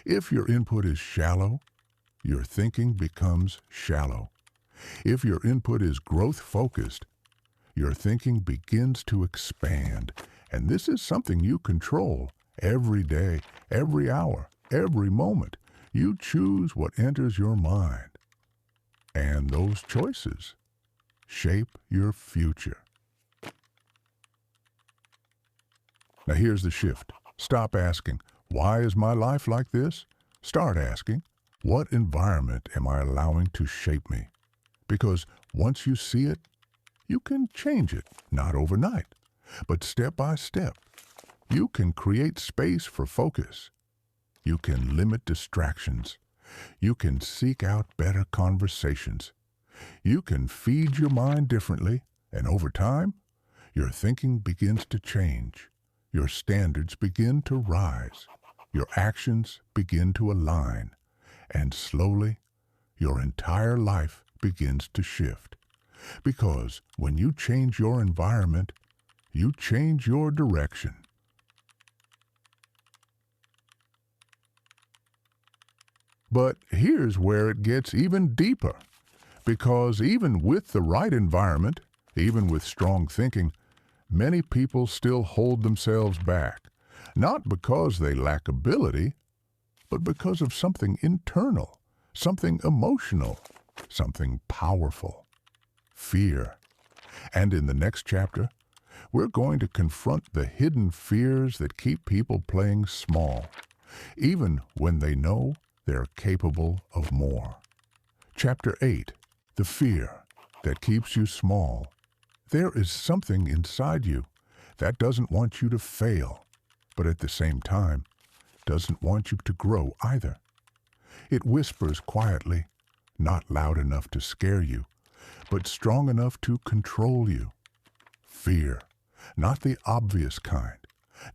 If your input is shallow, your thinking becomes shallow. If your input is growth-focused, your thinking begins to expand. And this is something you control every day, every hour, every moment. You choose what enters your mind. And those choices shape your future. Now here's the shift. Stop asking, why is my life like this? Start asking, what environment am I allowing to shape me? Because once you see it, you can change it, not overnight, but step by step. You can create space for focus, You can limit distractions. You can seek out better conversations. You can feed your mind differently, and over time, your thinking begins to change. Your standards begin to rise. Your actions begin to align. And slowly, your entire life begins to shift. Because when you change your environment, you change your direction. But here's where it gets even deeper. Because even with the right environment, even with strong thinking, many people still hold themselves back. Not because they lack ability, but because of something internal, something emotional, something powerful. Fear. And in the next chapter, we're going to confront the hidden fears that keep people playing small, even when they know they're capable of more. Chapter 8. The fear that keeps you small. There is something inside you that doesn't want you to fail, but at the same time, doesn't want you to grow either. It whispers quietly, not loud enough to scare you, but strong enough to control you. Fear, not the obvious kind,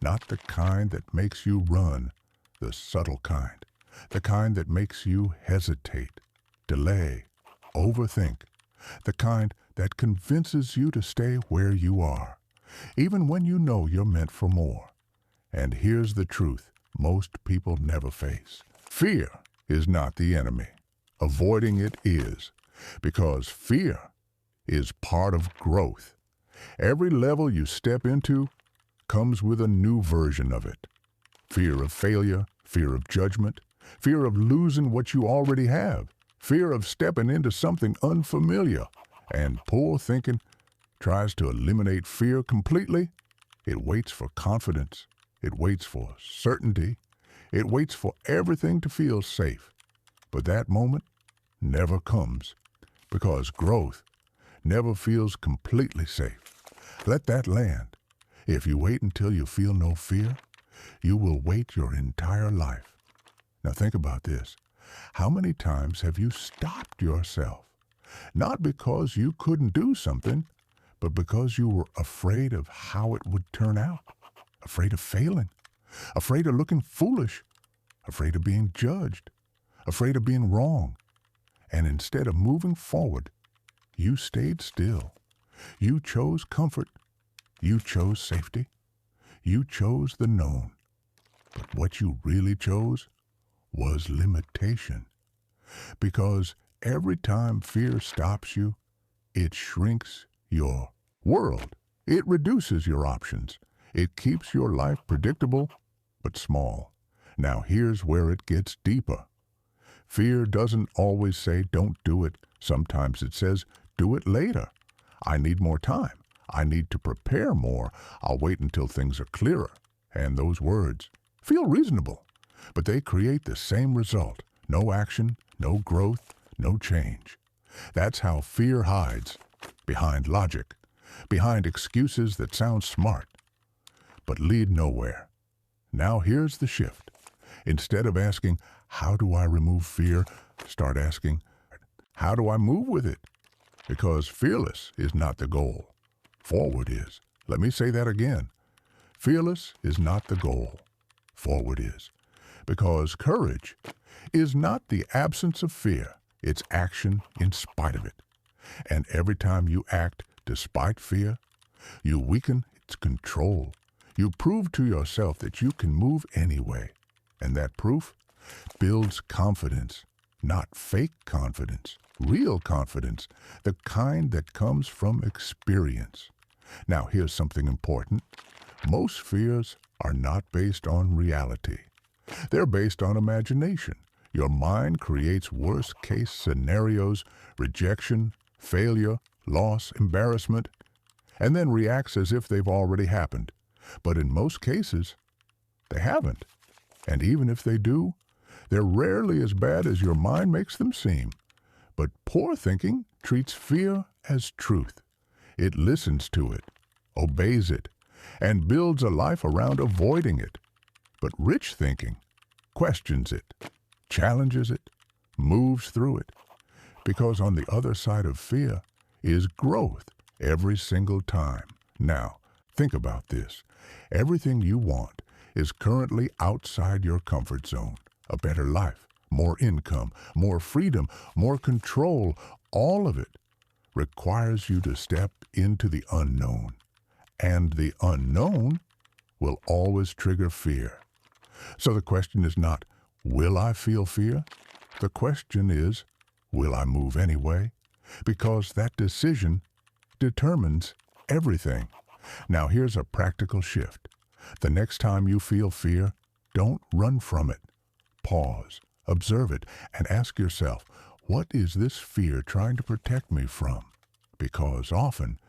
not the kind that makes you run, the subtle kind, the kind that makes you hesitate, delay, overthink, the kind that convinces you to stay where you are, even when you know you're meant for more. And here's the truth most people never face. Fear is not the enemy. Avoiding it is, because fear is part of growth. Every level you step into comes with a new version of it. Fear of failure, fear of judgment, fear of losing what you already have, fear of stepping into something unfamiliar. And poor thinking tries to eliminate fear completely. It waits for confidence. It waits for certainty. It waits for everything to feel safe. But that moment never comes, because growth never feels completely safe. Let that land. If you wait until you feel no fear, you will wait your entire life. Now think about this. How many times have you stopped yourself? Not because you couldn't do something, but because you were afraid of how it would turn out, afraid of failing, afraid of looking foolish, afraid of being judged, afraid of being wrong. And instead of moving forward, you stayed still. You chose comfort. You chose safety. You chose the known. But what you really chose was limitation. Because every time fear stops you, it shrinks your world. It reduces your options. It keeps your life predictable, but small. Now here's where it gets deeper. Fear doesn't always say, don't do it. Sometimes it says, do it later. I need more time. I need to prepare more. I'll wait until things are clearer. And those words feel reasonable, but they create the same result. No action, no growth, no change. That's how fear hides, behind logic, behind excuses that sound smart, but lead nowhere. Now here's the shift. Instead of asking, how do I remove fear? Start asking, how do I move with it? Because fearless is not the goal. Forward is. Let me say that again. Fearless is not the goal. Forward is. Because courage is not the absence of fear. It's action in spite of it. And every time you act despite fear, you weaken its control. You prove to yourself that you can move anyway. And that proof builds confidence, not fake confidence, real confidence, the kind that comes from experience. Now, here's something important. Most fears are not based on reality. They're based on imagination. Your mind creates worst-case scenarios, rejection, failure, loss, embarrassment, and then reacts as if they've already happened. But in most cases, they haven't. And even if they do, they're rarely as bad as your mind makes them seem. But poor thinking treats fear as truth. It listens to it, obeys it, and builds a life around avoiding it. But rich thinking questions it, challenges it, moves through it. Because on the other side of fear is growth every single time. Now, think about this. Everything you want is currently outside your comfort zone. A better life, more income, more freedom, more control, all of it requires you to step into the unknown. And the unknown will always trigger fear. So the question is not, will I feel fear? The question is, will I move anyway? Because that decision determines everything. Now here's a practical shift. The next time you feel fear, don't run from it. Pause, observe it, and ask yourself, what is this fear trying to protect me from? Because often,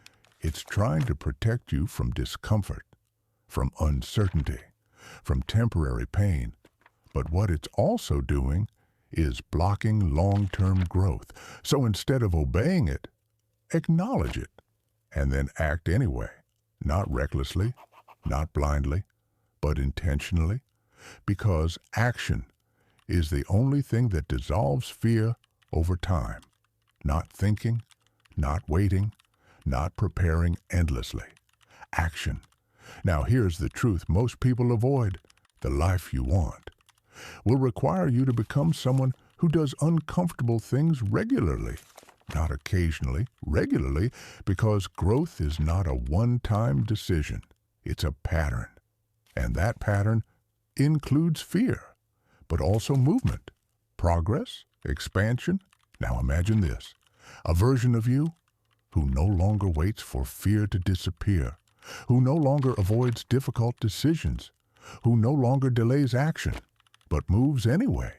it's trying to protect you from discomfort, from uncertainty, from temporary pain. But what it's also doing is blocking long-term growth. So instead of obeying it, acknowledge it, and then act anyway. Not recklessly, not blindly, but intentionally, because action is the only thing that dissolves fear over time. Not thinking, not waiting, not preparing endlessly. Action. Now here's the truth most people avoid. The life you want will require you to become someone who does uncomfortable things regularly. Not occasionally, regularly, because growth is not a one-time decision. It's a pattern. And that pattern includes fear, but also movement, progress, expansion. Now imagine this, a version of you who no longer waits for fear to disappear, who no longer avoids difficult decisions, who no longer delays action, but moves anyway,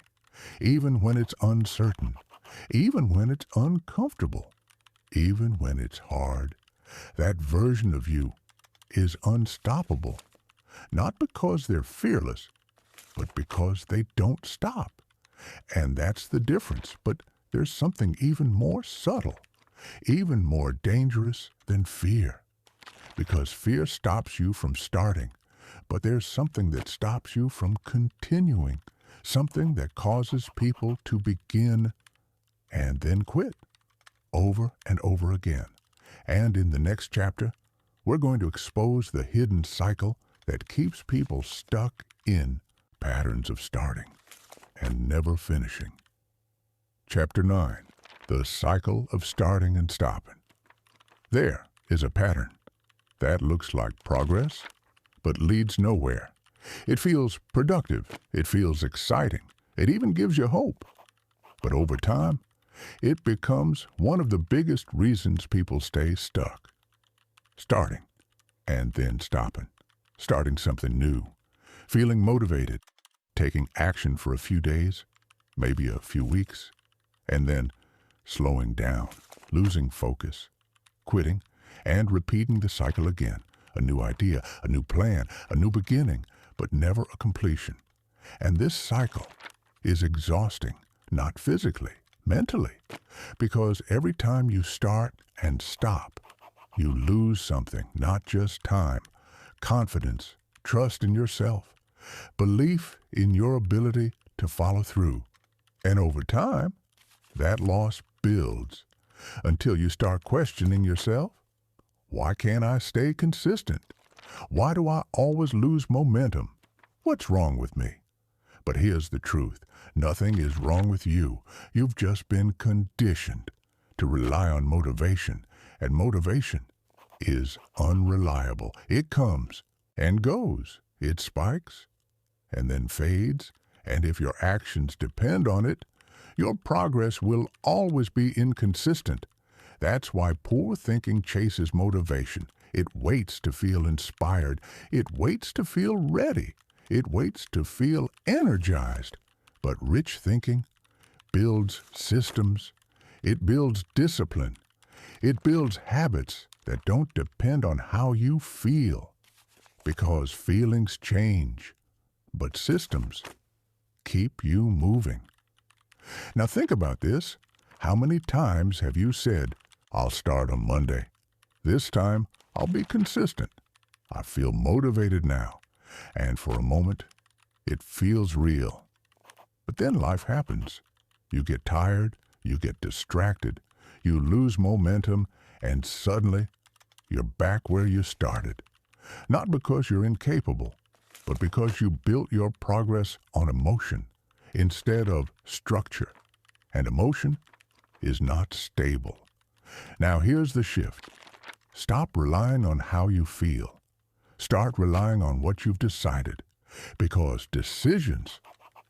even when it's uncertain, even when it's uncomfortable, even when it's hard. That version of you is unstoppable, not because they're fearless, but because they don't stop. And that's the difference. But there's something even more subtle, even more dangerous than fear. Because fear stops you from starting, but there's something that stops you from continuing, something that causes people to begin and then quit over and over again. And in the next chapter, we're going to expose the hidden cycle that keeps people stuck in patterns of starting and never finishing. Chapter 9, the cycle of starting and stopping. There is a pattern that looks like progress, but leads nowhere. It feels productive, it feels exciting, it even gives you hope. But over time, it becomes one of the biggest reasons people stay stuck. Starting, and then stopping. Starting something new. Feeling motivated. Taking action for a few days, maybe a few weeks, and then slowing down, losing focus, quitting, and repeating the cycle again. A new idea, a new plan, a new beginning, but never a completion. And this cycle is exhausting, not physically, mentally, because every time you start and stop, you lose something, not just time, confidence, trust in yourself, belief in your ability to follow through. And over time, that loss builds until you start questioning yourself. Why can't I stay consistent? Why do I always lose momentum? What's wrong with me? But here's the truth. Nothing is wrong with you. You've just been conditioned to rely on motivation, and motivation is unreliable. It comes and goes. It spikes and then fades, and if your actions depend on it, your progress will always be inconsistent. That's why poor thinking chases motivation. It waits to feel inspired. It waits to feel ready. It waits to feel energized. But rich thinking builds systems. It builds discipline. It builds habits that don't depend on how you feel. Because feelings change, but systems keep you moving. Now think about this. How many times have you said, I'll start on Monday. This time, I'll be consistent. I feel motivated now. And for a moment, it feels real. But then life happens. You get tired, you get distracted, you lose momentum, and suddenly you're back where you started. Not because you're incapable, but because you built your progress on emotion instead of structure. And emotion is not stable. Now here's the shift. Stop relying on how you feel. Start relying on what you've decided, because decisions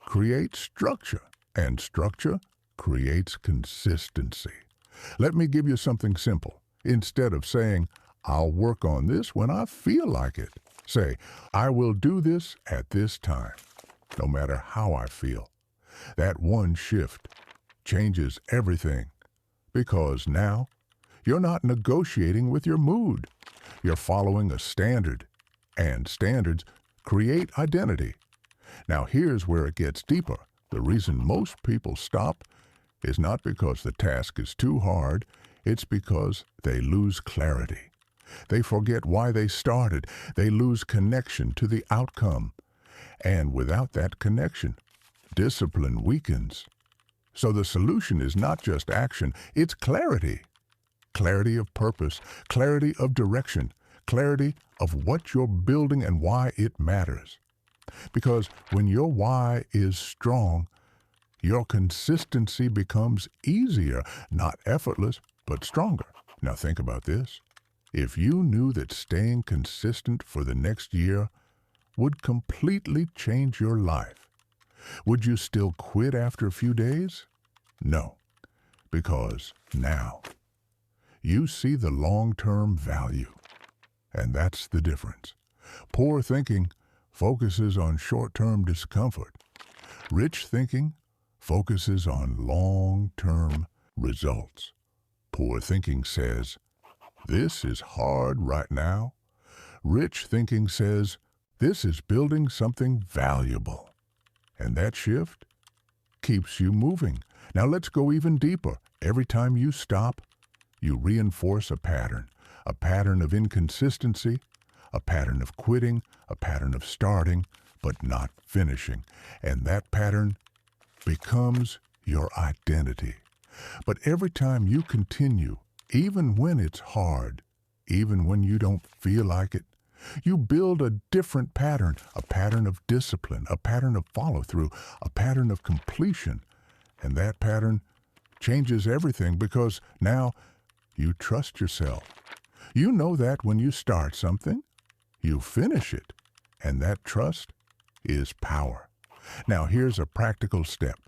create structure, and structure creates consistency. Let me give you something simple. Instead of saying, I'll work on this when I feel like it, say, I will do this at this time, no matter how I feel. That one shift changes everything, because now you're not negotiating with your mood. You're following a standard, and standards create identity. Now here's where it gets deeper. The reason most people stop is not because the task is too hard, it's because they lose clarity. They forget why they started. They lose connection to the outcome. And without that connection, discipline weakens. So the solution is not just action, it's clarity. Clarity of purpose, clarity of direction, clarity of what you're building and why it matters. Because when your why is strong, your consistency becomes easier, not effortless, but stronger. Now think about this. If you knew that staying consistent for the next year would completely change your life, would you still quit after a few days? No, because now you see the long-term value, and that's the difference. Poor thinking focuses on short-term discomfort. Rich thinking focuses on long-term results. Poor thinking says, this is hard right now. Rich thinking says, this is building something valuable. And that shift keeps you moving. Now let's go even deeper. Every time you stop, you reinforce a pattern of inconsistency, a pattern of quitting, a pattern of starting, but not finishing. And that pattern becomes your identity. But every time you continue, even when it's hard, even when you don't feel like it, you build a different pattern, a pattern of discipline, a pattern of follow-through, a pattern of completion. And that pattern changes everything, because now you trust yourself. You know that when you start something, you finish it. And that trust is power. Now here's a practical step.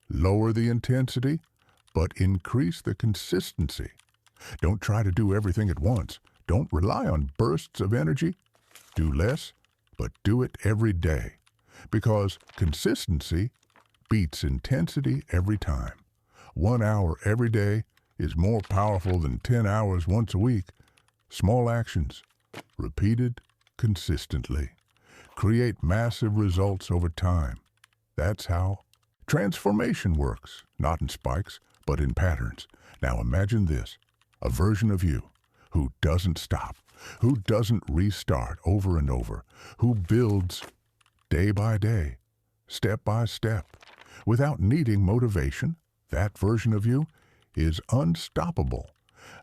Lower the intensity, but increase the consistency. Don't try to do everything at once. Don't rely on bursts of energy. Do less, but do it every day. Because consistency beats intensity every time. 1 hour every day is more powerful than 10 hours once a week. Small actions, repeated consistently, create massive results over time. That's how transformation works, not in spikes, but in patterns. Now imagine this, a version of you who doesn't stop, who doesn't restart over and over, who builds day by day, step by step, without needing motivation. That version of you is unstoppable,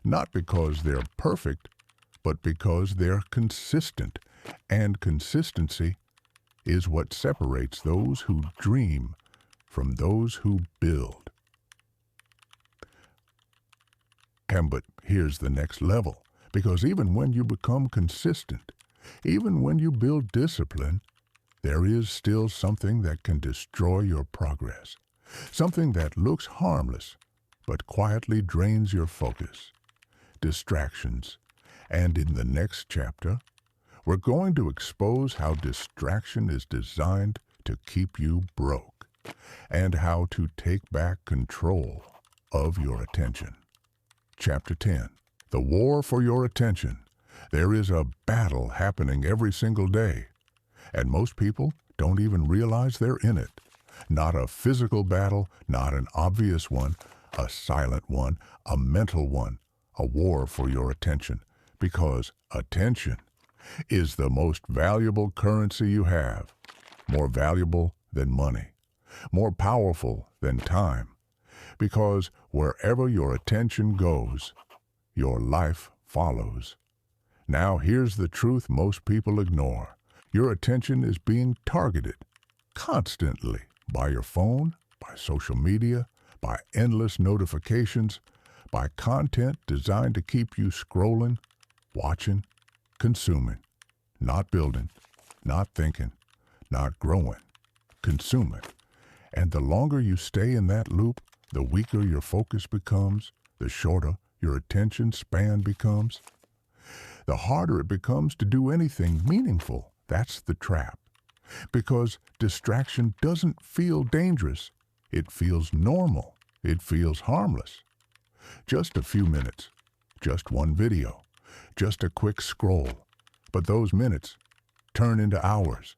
not because they're perfect, but because they're consistent. And consistency is what separates those who dream from those who build. But here's the next level, because even when you become consistent, even when you build discipline, there is still something that can destroy your progress. Something that looks harmless, but quietly drains your focus. Distractions. And in the next chapter, we're going to expose how distraction is designed to keep you broke, and how to take back control of your attention. Chapter 10. The War for Your Attention. There is a battle happening every single day, and most people don't even realize they're in it. Not a physical battle, not an obvious one, a silent one, a mental one, a war for your attention, because attention is the most valuable currency you have, more valuable than money. more powerful than time. Because wherever your attention goes, your life follows. Now here's the truth most people ignore. Your attention is being targeted constantly by your phone, by social media, by endless notifications, by content designed to keep you scrolling, watching, consuming, not building, not thinking, not growing, consuming. And the longer you stay in that loop, the weaker your focus becomes, the shorter your attention span becomes, the harder it becomes to do anything meaningful. That's the trap. Because distraction doesn't feel dangerous. It feels normal. It feels harmless. Just a few minutes, just one video, just a quick scroll. But those minutes turn into hours.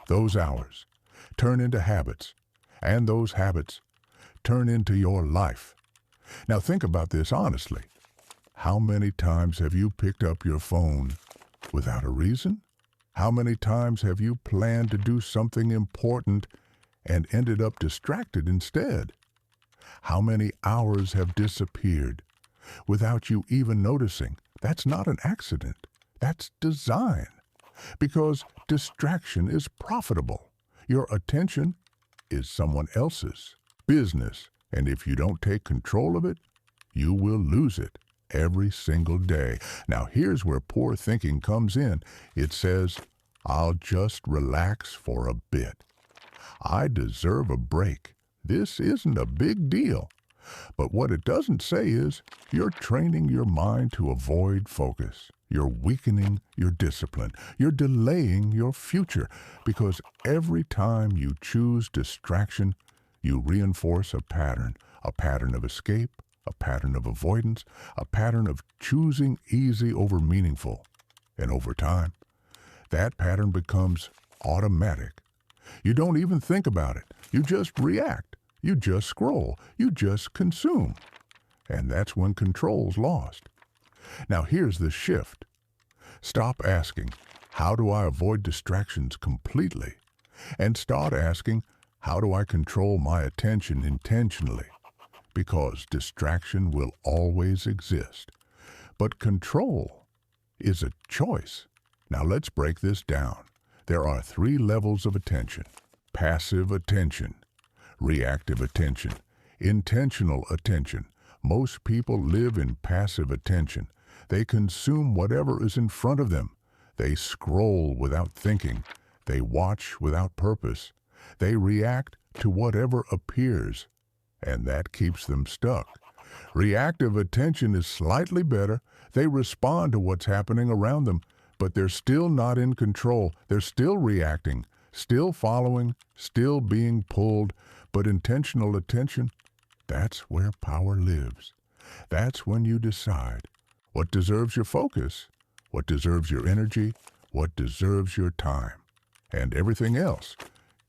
Those hours turn into habits. And those habits turn into your life. Now think about this honestly. How many times have you picked up your phone without a reason? How many times have you planned to do something important and ended up distracted instead? How many hours have disappeared without you even noticing? That's not an accident. That's design. Because distraction is profitable. Your attention is someone else's business, and if you don't take control of it, you will lose it every single day. Now here's where poor thinking comes in. It says, I'll just relax for a bit. I deserve a break. This isn't a big deal. But what it doesn't say is you're training your mind to avoid focus. You're weakening your discipline. You're delaying your future, because every time you choose distraction, you reinforce a pattern of escape, a pattern of avoidance, a pattern of choosing easy over meaningful. And over time, that pattern becomes automatic. You don't even think about it. You just react. You just scroll. You just consume. And that's when control's lost. Now here's the shift. Stop asking, how do I avoid distractions completely? And start asking, how do I control my attention intentionally? Because distraction will always exist. But control is a choice. Now let's break this down. There are 3 levels of attention: passive attention, reactive attention, intentional attention. Most people live in passive attention. They consume whatever is in front of them. They scroll without thinking. They watch without purpose. They react to whatever appears, and that keeps them stuck. Reactive attention is slightly better. They respond to what's happening around them, but they're still not in control. They're still reacting, still following, still being pulled. But intentional attention, that's where power lives. That's when you decide what deserves your focus, what deserves your energy, what deserves your time. And everything else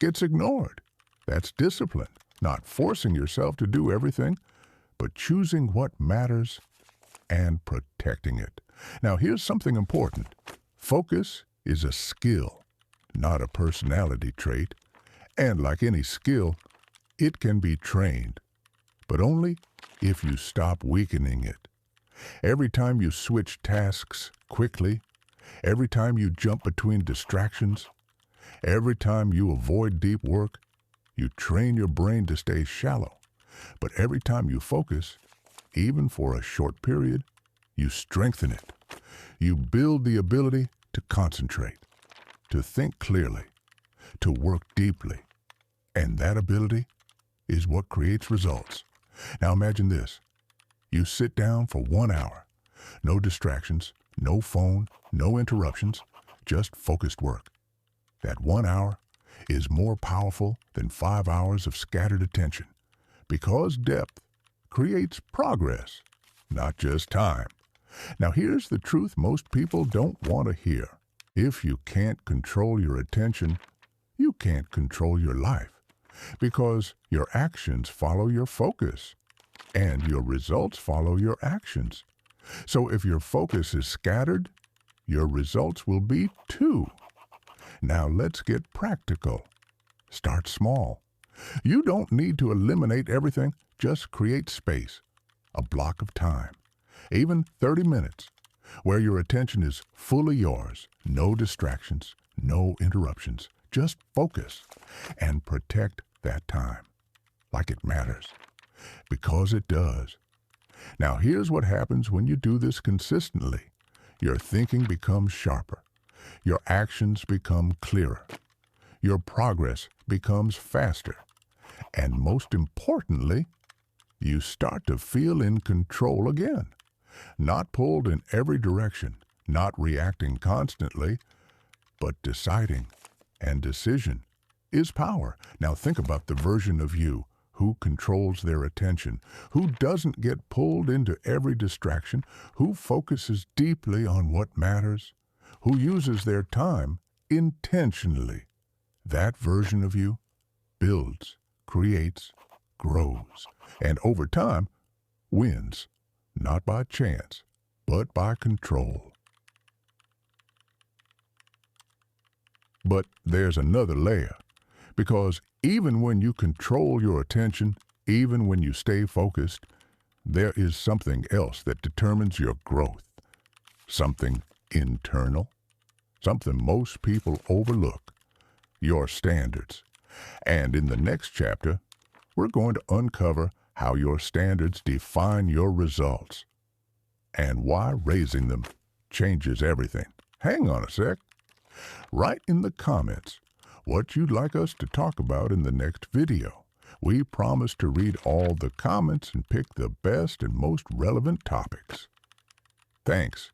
gets ignored. That's discipline, not forcing yourself to do everything, but choosing what matters and protecting it. Now here's something important. Focus is a skill, not a personality trait. And like any skill, it can be trained, but only if you stop weakening it. Every time you switch tasks quickly, every time you jump between distractions, every time you avoid deep work, you train your brain to stay shallow. But every time you focus, even for a short period, you strengthen it. You build the ability to concentrate, to think clearly, to work deeply. And that ability is what creates results. Now imagine this. You sit down for 1 hour. No distractions, no phone, no interruptions, just focused work. That 1 hour is more powerful than 5 hours of scattered attention, because depth creates progress, not just time. Now here's the truth most people don't want to hear. If you can't control your attention, you can't control your life, because your actions follow your focus, and your results follow your actions. So if your focus is scattered, your results will be too. Now let's get practical. Start small. You don't need to eliminate everything. Just create space, a block of time, even 30 minutes, where your attention is fully yours. No distractions, no interruptions. Just focus and protect that time like it matters, because it does. Now, here's what happens when you do this consistently. Your thinking becomes sharper. Your actions become clearer. Your progress becomes faster. And most importantly, you start to feel in control again. Not pulled in every direction, not reacting constantly, but deciding. And decision is power. Now think about the version of you who controls their attention, who doesn't get pulled into every distraction, who focuses deeply on what matters, who uses their time intentionally. That version of you builds, creates, grows, and over time wins, not by chance, but by control. But there's another layer, because even when you control your attention, even when you stay focused, there is something else that determines your growth. Something internal, something most people overlook, your standards. And in the next chapter, we're going to uncover how your standards define your results and why raising them changes everything. Hang on a sec. Write in the comments what you'd like us to talk about in the next video. We promise to read all the comments and pick the best and most relevant topics. Thanks.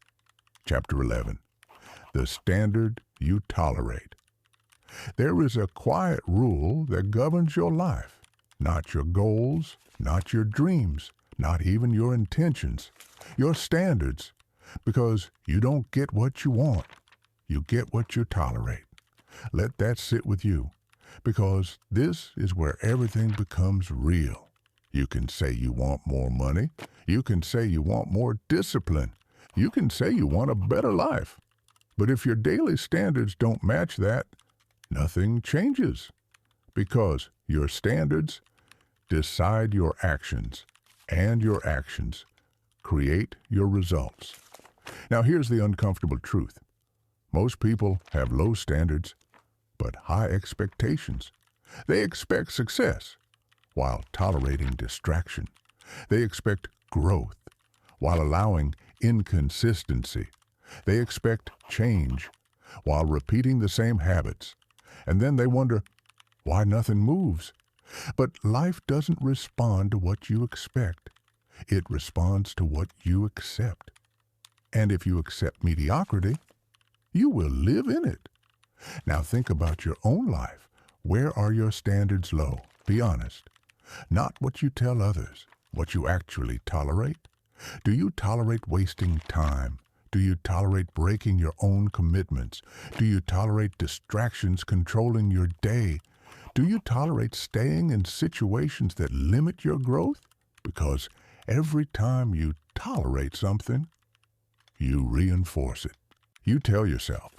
Chapter 11. The standard you tolerate. There is a quiet rule that governs your life, not your goals, not your dreams, not even your intentions, your standards, because you don't get what you want. You get what you tolerate. Let that sit with you, because this is where everything becomes real. You can say you want more money. You can say you want more discipline. You can say you want a better life. But if your daily standards don't match that, nothing changes, because your standards decide your actions, and your actions create your results. Now here's the uncomfortable truth. Most people have low standards, but high expectations. They expect success while tolerating distraction. They expect growth while allowing inconsistency. They expect change while repeating the same habits. And then they wonder why nothing moves. But life doesn't respond to what you expect. It responds to what you accept. And if you accept mediocrity, you will live in it. Now think about your own life. Where are your standards low? Be honest. Not what you tell others, what you actually tolerate. Do you tolerate wasting time? Do you tolerate breaking your own commitments? Do you tolerate distractions controlling your day? Do you tolerate staying in situations that limit your growth? Because every time you tolerate something, you reinforce it. You tell yourself,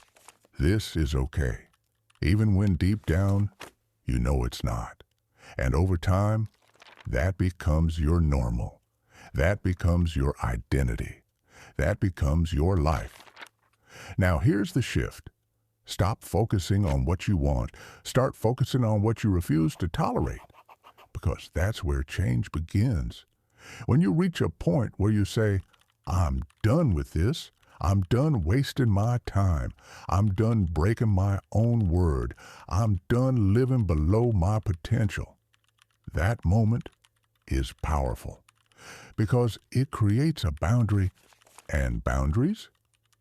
this is okay, even when deep down, you know it's not. And over time, that becomes your normal. That becomes your identity. That becomes your life. Now here's the shift. Stop focusing on what you want. Start focusing on what you refuse to tolerate, because that's where change begins. When you reach a point where you say, I'm done with this, I'm done wasting my time, I'm done breaking my own word, I'm done living below my potential, that moment is powerful, because it creates a boundary, and boundaries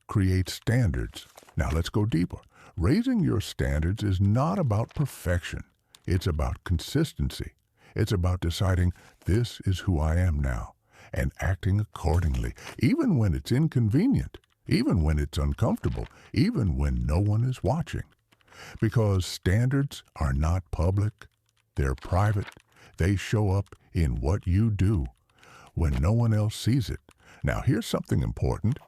create standards. Now let's go deeper. Raising your standards is not about perfection. It's about consistency. It's about deciding this is who I am now and acting accordingly, even when it's inconvenient, even when it's uncomfortable, even when no one is watching. Because standards are not public. They're private. They show up in what you do when no one else sees it. Now here's something important.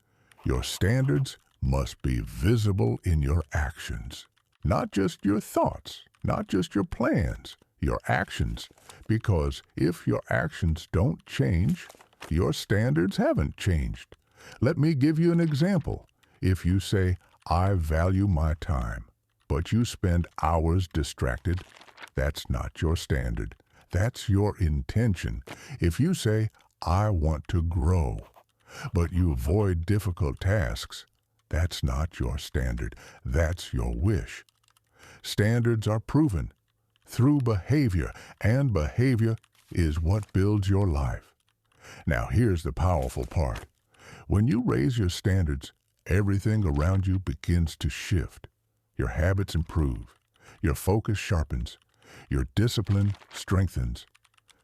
Your standards must be visible in your actions. Not just your thoughts, not just your plans, Your actions. Because if your actions don't change, your standards haven't changed. Let me give you an example. If you say, I value my time, but you spend hours distracted, that's not your standard. That's your intention. If you say, I want to grow, but you avoid difficult tasks, that's not your standard. That's your wish. Standards are proven through behavior, and behavior is what builds your life. Now here's the powerful part. When you raise your standards, everything around you begins to shift. Your habits improve. Your focus sharpens. Your discipline strengthens.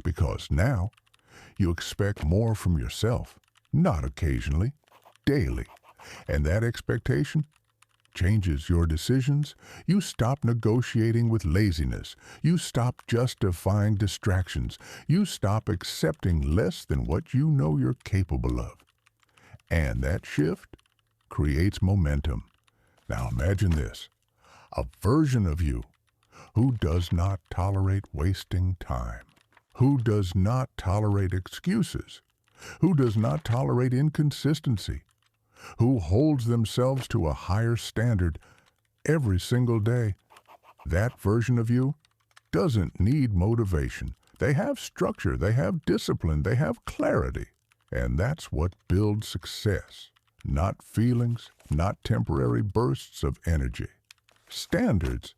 Because now you expect more from yourself, not occasionally, daily. And that expectation changes your decisions. You stop negotiating with laziness. You stop justifying distractions. You stop accepting less than what you know you're capable of. And that shift creates momentum. Now imagine this, a version of you who does not tolerate wasting time, who does not tolerate excuses, who does not tolerate inconsistency, who holds themselves to a higher standard every single day. That version of you doesn't need motivation. They have structure, they have discipline, they have clarity. And that's what builds success. Not feelings, not temporary bursts of energy. Standards.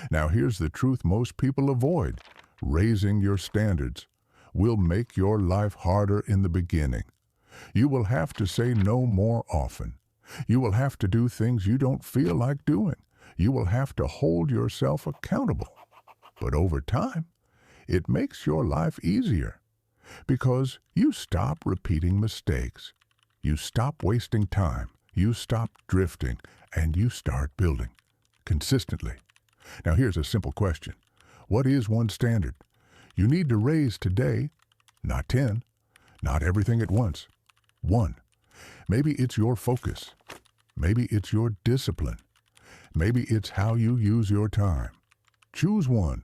Now here's the truth most people avoid. Raising your standards will make your life harder in the beginning. You will have to say no more often. You will have to do things you don't feel like doing. You will have to hold yourself accountable. But over time, it makes your life easier because you stop repeating mistakes. You stop wasting time. You stop drifting, and you start building consistently. Now here's a simple question. What is one standard you need to raise today? Not 10, not everything at once. One. Maybe it's your focus. Maybe it's your discipline. Maybe it's how you use your time. Choose one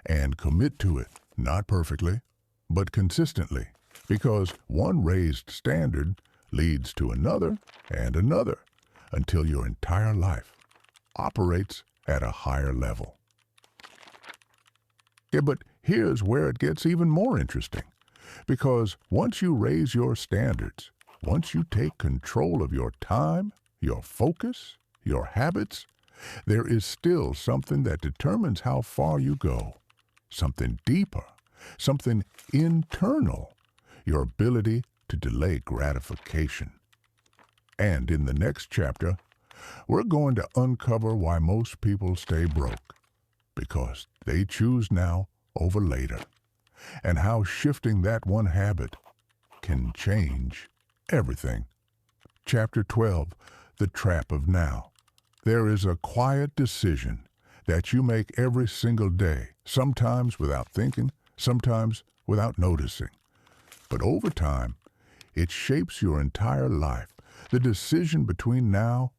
and commit to it, not perfectly, but consistently, because one raised standard leads to another and another until your entire life operates at a higher level. Yeah, but here's where it gets even more interesting, because once you raise your standards, once you take control of your time, your focus, your habits, there is still something that determines how far you go, something deeper, something internal, your ability to delay gratification. And in the next chapter, we're going to uncover why most people stay broke, because they choose now over later, and how shifting that one habit can change everything. Chapter 12, The Trap of Now. There is a quiet decision that you make every single day, sometimes without thinking, sometimes without noticing. But over time, it shapes your entire life. The decision between now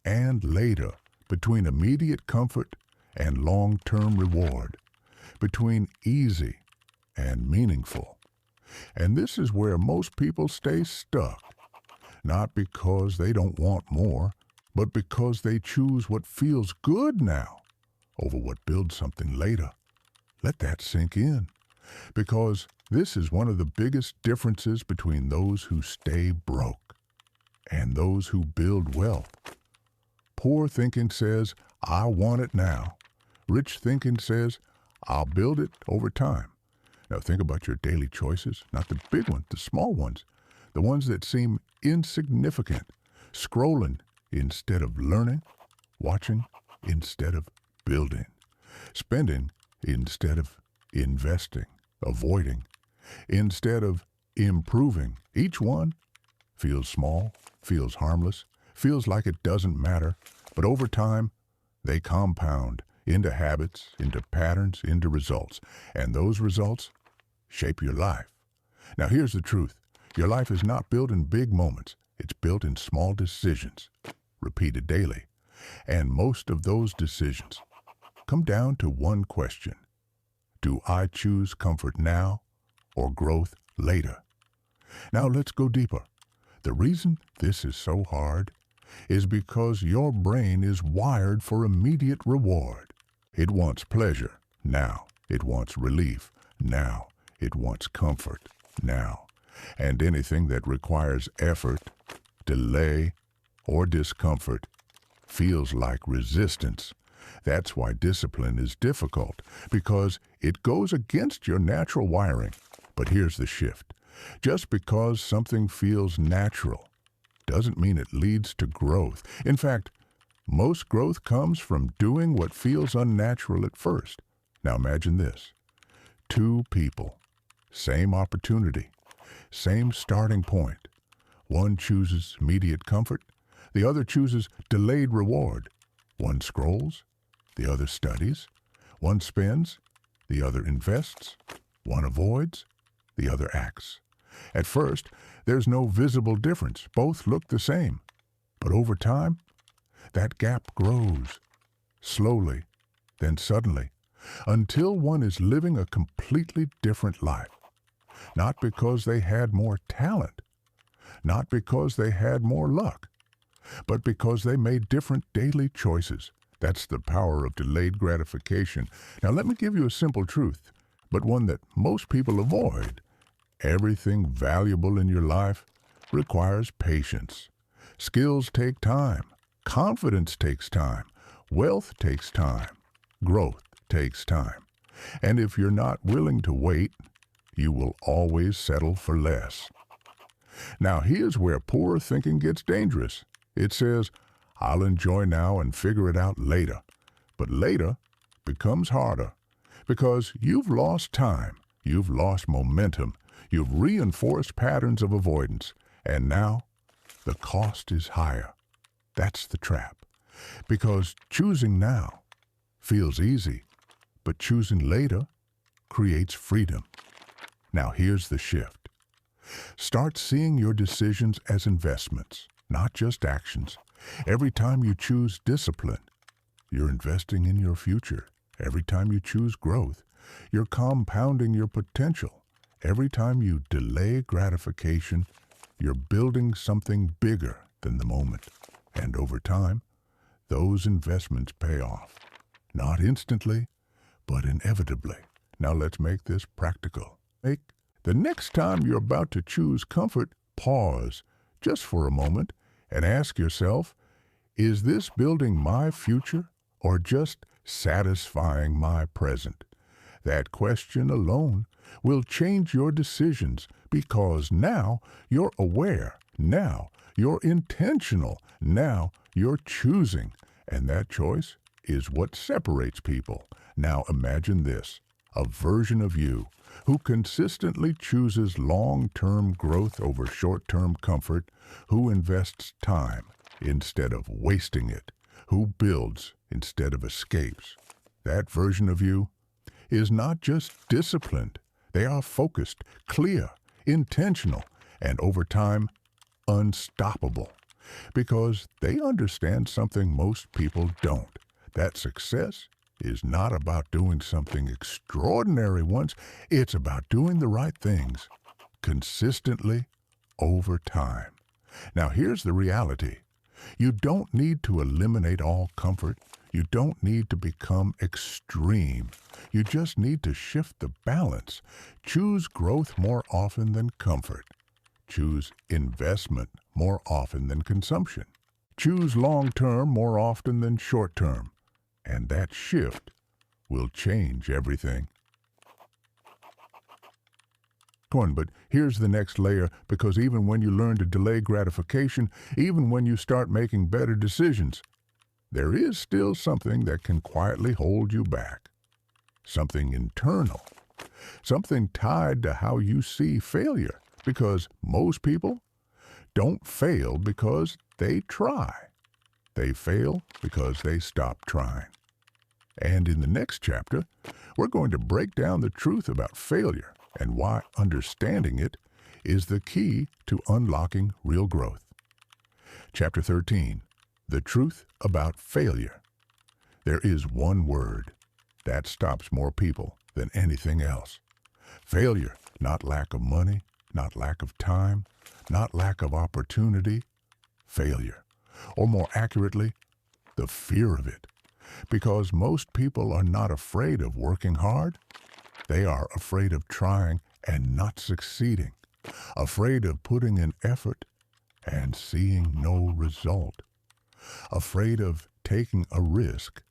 and later, between immediate comfort and long-term reward, between easy and meaningful. And this is where most people stay stuck, not because they don't want more, but because they choose what feels good now over what builds something later. Let that sink in, because this is one of the biggest differences between those who stay broke and those who build wealth. Poor thinking says, I want it now. Rich thinking says, I'll build it over time. Now think about your daily choices, not the big ones, the small ones, the ones that seem insignificant, scrolling instead of learning, watching instead of building, spending instead of investing, avoiding instead of improving. Each one feels small, feels harmless, feels like it doesn't matter, but over time, they compound into habits, into patterns, into results, and those results shape your life. Now here's the truth. Your life is not built in big moments. It's built in small decisions, repeated daily. And most of those decisions come down to one question. Do I choose comfort now or growth later? Now let's go deeper. The reason this is so hard is because your brain is wired for immediate reward. It wants pleasure now. It wants relief now. It wants comfort now. And anything that requires effort, delay, or discomfort feels like resistance. That's why discipline is difficult, because it goes against your natural wiring. But here's the shift. Just because something feels natural doesn't mean it leads to growth. In fact, most growth comes from doing what feels unnatural at first. Now imagine this. Two people, same opportunity, same starting point. One chooses immediate comfort, the other chooses delayed reward. One scrolls, the other studies. One spends, the other invests. One avoids, the other acts. At first, there's no visible difference. Both look the same. But over time, that gap grows, slowly, then suddenly, until one is living a completely different life. Not because they had more talent, not because they had more luck, but because they made different daily choices. That's the power of delayed gratification. Now let me give you a simple truth, but one that most people avoid. Everything valuable in your life requires patience. Skills take time. Confidence takes time. Wealth takes time. Growth takes time. And if you're not willing to wait, you will always settle for less. Now here's where poor thinking gets dangerous. It says, I'll enjoy now and figure it out later. But later becomes harder because you've lost time, you've lost momentum, you've reinforced patterns of avoidance, and now the cost is higher. That's the trap. Because choosing now feels easy, but choosing later creates freedom. Now here's the shift. Start seeing your decisions as investments, not just actions. Every time you choose discipline, you're investing in your future. Every time you choose growth, you're compounding your potential. Every time you delay gratification, you're building something bigger than the moment. And over time, those investments pay off. Not instantly, but inevitably. Now let's make this practical. The next time you're about to choose comfort, pause just for a moment and ask yourself, is this building my future or just satisfying my present? That question alone will change your decisions because now you're aware, now you're intentional, now you're choosing, and that choice is what separates people. Now imagine this, a version of you who consistently chooses long-term growth over short-term comfort, who invests time instead of wasting it, who builds instead of escapes. That version of you is not just disciplined. They are focused, clear, intentional, and over time, unstoppable. Because they understand something most people don't, that success is not about doing something extraordinary once. It's about doing the right things consistently over time. Now here's the reality. You don't need to eliminate all comfort. You don't need to become extreme. You just need to shift the balance. Choose growth more often than comfort. Choose investment more often than consumption. Choose long-term more often than short-term. And that shift will change everything. But here's the next layer, because even when you learn to delay gratification, even when you start making better decisions, there is still something that can quietly hold you back. Something internal. Something tied to how you see failure. Because most people don't fail because they try. They fail because they stop trying. And in the next chapter, we're going to break down the truth about failure and why understanding it is the key to unlocking real growth. Chapter 13, The Truth About Failure. There is one word that stops more people than anything else. Failure, not lack of money, not lack of time, not lack of opportunity. Failure, or more accurately, the fear of it. Because most people are not afraid of working hard. They are afraid of trying and not succeeding, afraid of putting in effort and seeing no result, afraid of taking a risk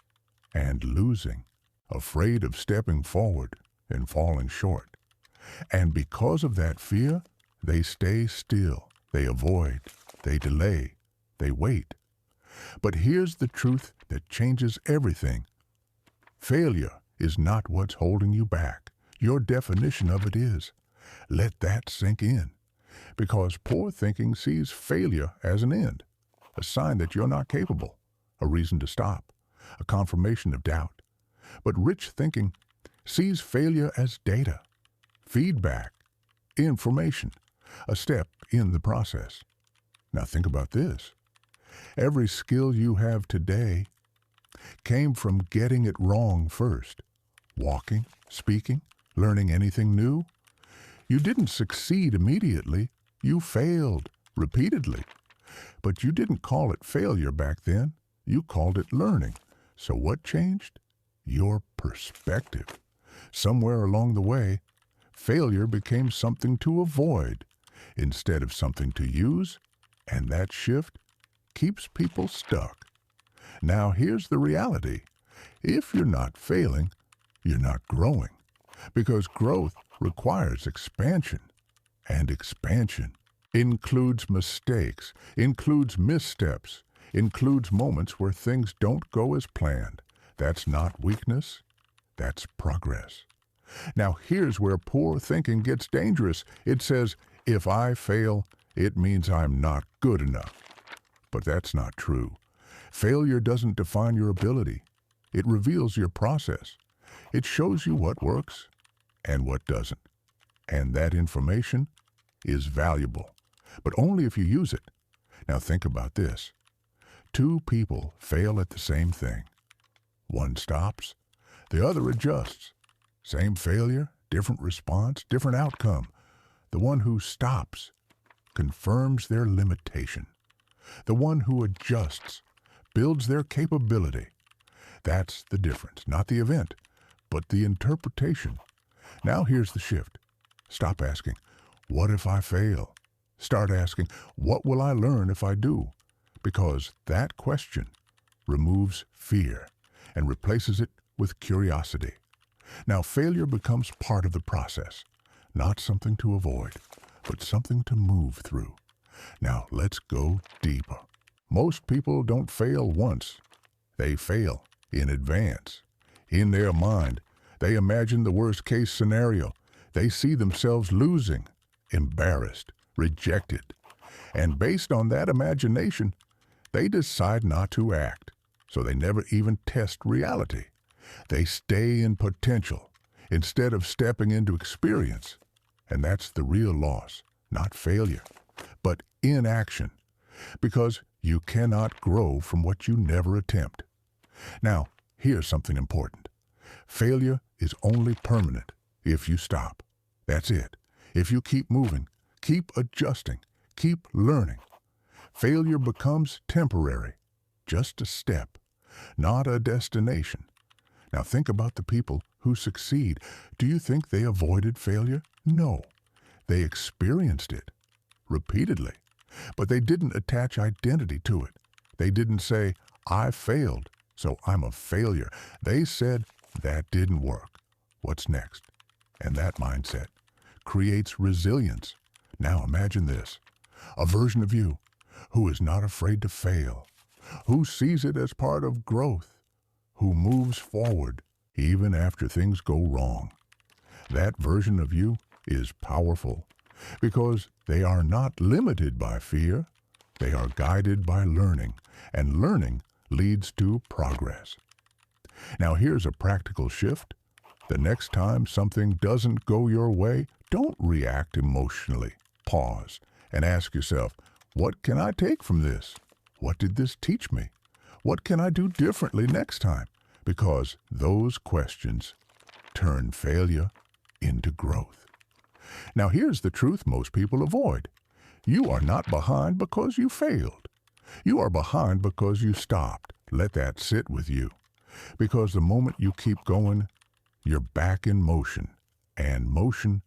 and losing, afraid of stepping forward and falling short. And because of that fear, they stay still, they avoid, they delay, they wait. But here's the truth that changes everything. Failure is not what's holding you back. Your definition of it is. Let that sink in. Because poor thinking sees failure as an end, a sign that you're not capable, a reason to stop, a confirmation of doubt. But rich thinking sees failure as data, feedback, information, a step in the process. Now think about this. Every skill you have today came from getting it wrong first. Walking, speaking, learning anything new. You didn't succeed immediately. You failed repeatedly. But you didn't call it failure back then. You called it learning. So what changed? Your perspective. Somewhere along the way, failure became something to avoid instead of something to use, and that shift keeps people stuck. Now here's the reality. If you're not failing, you're not growing, because growth requires expansion, and expansion includes mistakes, includes missteps, includes moments where things don't go as planned. That's not weakness, that's progress. Now here's where poor thinking gets dangerous. It says, if I fail, it means I'm not good enough. But that's not true. Failure doesn't define your ability. It reveals your process. It shows you what works and what doesn't. And that information is valuable, but only if you use it. Now think about this. Two people fail at the same thing. One stops, the other adjusts. Same failure, different response, different outcome. The one who stops confirms their limitation. The one who adjusts builds their capability. That's the difference, not the event, but the interpretation. Now here's the shift. Stop asking, what if I fail? Start asking, what will I learn if I do? Because that question removes fear and replaces it with curiosity. Now failure becomes part of the process, not something to avoid, but something to move through. Now let's go deeper. Most people don't fail once. They fail in advance. In their mind, they imagine the worst-case scenario. They see themselves losing, embarrassed, rejected. And based on that imagination, they decide not to act. So they never even test reality. They stay in potential instead of stepping into experience. And that's the real loss, not failure, but inaction. Because you cannot grow from what you never attempt. Now, here's something important. Failure is only permanent if you stop. That's it. If you keep moving, keep adjusting, keep learning. Failure becomes temporary, just a step, not a destination. Now think about the people who succeed. Do you think they avoided failure? No. They experienced it repeatedly, but they didn't attach identity to it. They didn't say, I failed, so I'm a failure. They said, that didn't work. What's next? And that mindset creates resilience. Now imagine this, a version of you who is not afraid to fail, who sees it as part of growth, who moves forward even after things go wrong. That version of you is powerful because they are not limited by fear. They are guided by learning, and learning leads to progress. Now here's a practical shift. The next time something doesn't go your way, don't react emotionally. Pause and ask yourself, what can I take from this? What did this teach me? What can I do differently next time? Because those questions turn failure into growth. Now here's the truth most people avoid. You are not behind because you failed. You are behind because you stopped. Let that sit with you. Because the moment you keep going, you're back in motion, and motion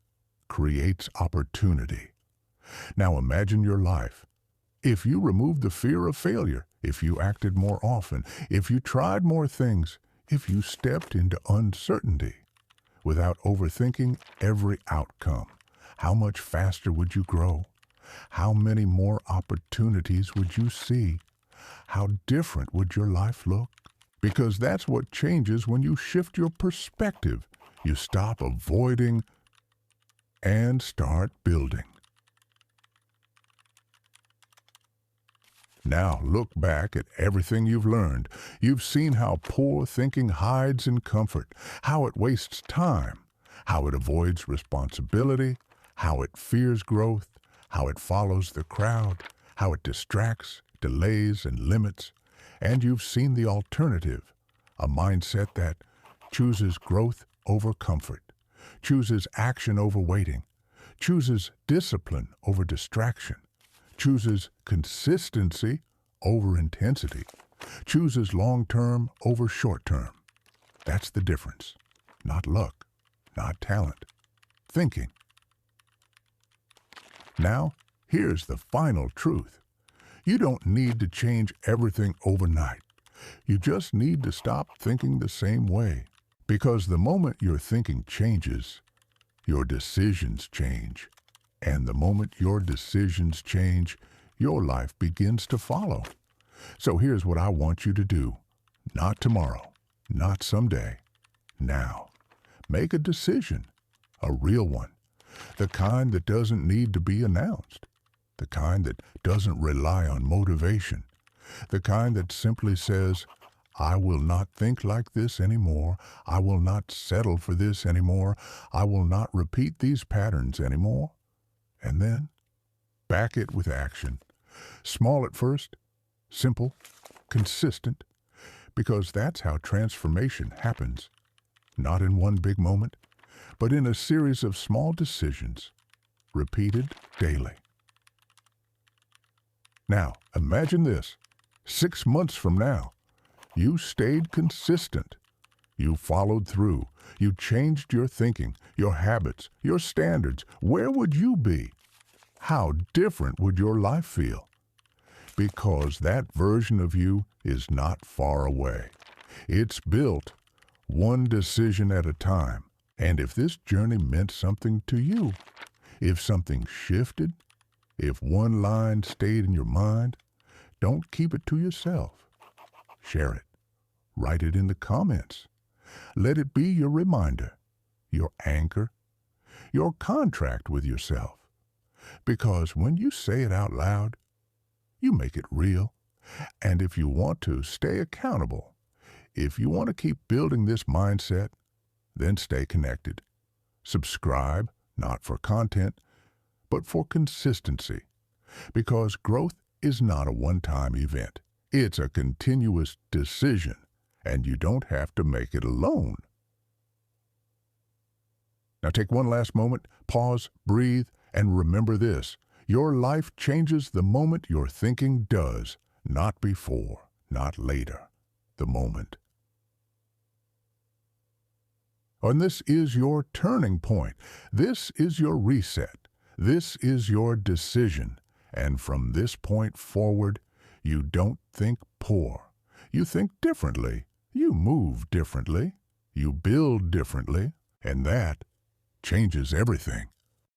creates opportunity. Now imagine your life. If you removed the fear of failure, if you acted more often, if you tried more things, if you stepped into uncertainty without overthinking every outcome, how much faster would you grow? How many more opportunities would you see? How different would your life look? Because that's what changes when you shift your perspective. You stop avoiding and start building. Now look back at everything you've learned. You've seen how poor thinking hides in comfort, how it wastes time, how it avoids responsibility, how it fears growth, how it follows the crowd, how it distracts, delays, and limits. And you've seen the alternative, a mindset that chooses growth over comfort, chooses action over waiting, chooses discipline over distraction, chooses consistency over intensity, chooses long-term over short-term. That's the difference. Not luck, not talent. Thinking. Now, here's the final truth. You don't need to change everything overnight. You just need to stop thinking the same way. Because the moment your thinking changes, your decisions change. And the moment your decisions change, your life begins to follow. So here's what I want you to do. Not tomorrow, not someday. Now, make a decision, a real one. The kind that doesn't need to be announced. The kind that doesn't rely on motivation. The kind that simply says, I will not think like this anymore. I will not settle for this anymore. I will not repeat these patterns anymore. And then, back it with action. Small at first, simple, consistent, because that's how transformation happens. Not in one big moment, but in a series of small decisions, repeated daily. Now, imagine this. 6 months from now, you stayed consistent. You followed through. You changed your thinking, your habits, your standards. Where would you be? How different would your life feel? Because that version of you is not far away. It's built one decision at a time. And if this journey meant something to you, if something shifted, if one line stayed in your mind, don't keep it to yourself. Share it. Write it in the comments. Let it be your reminder, your anchor, your contract with yourself. Because when you say it out loud, you make it real. And if you want to stay accountable, if you want to keep building this mindset, then stay connected. Subscribe, not for content, but for consistency. Because growth is not a one-time event. It's a continuous decision, and you don't have to make it alone. Now take one last moment, pause, breathe, and remember this. Your life changes the moment your thinking does, not before, not later, the moment. And this is your turning point. This is your reset. This is your decision. And from this point forward, you don't think poor. You think differently. You move differently. You build differently. And that changes everything.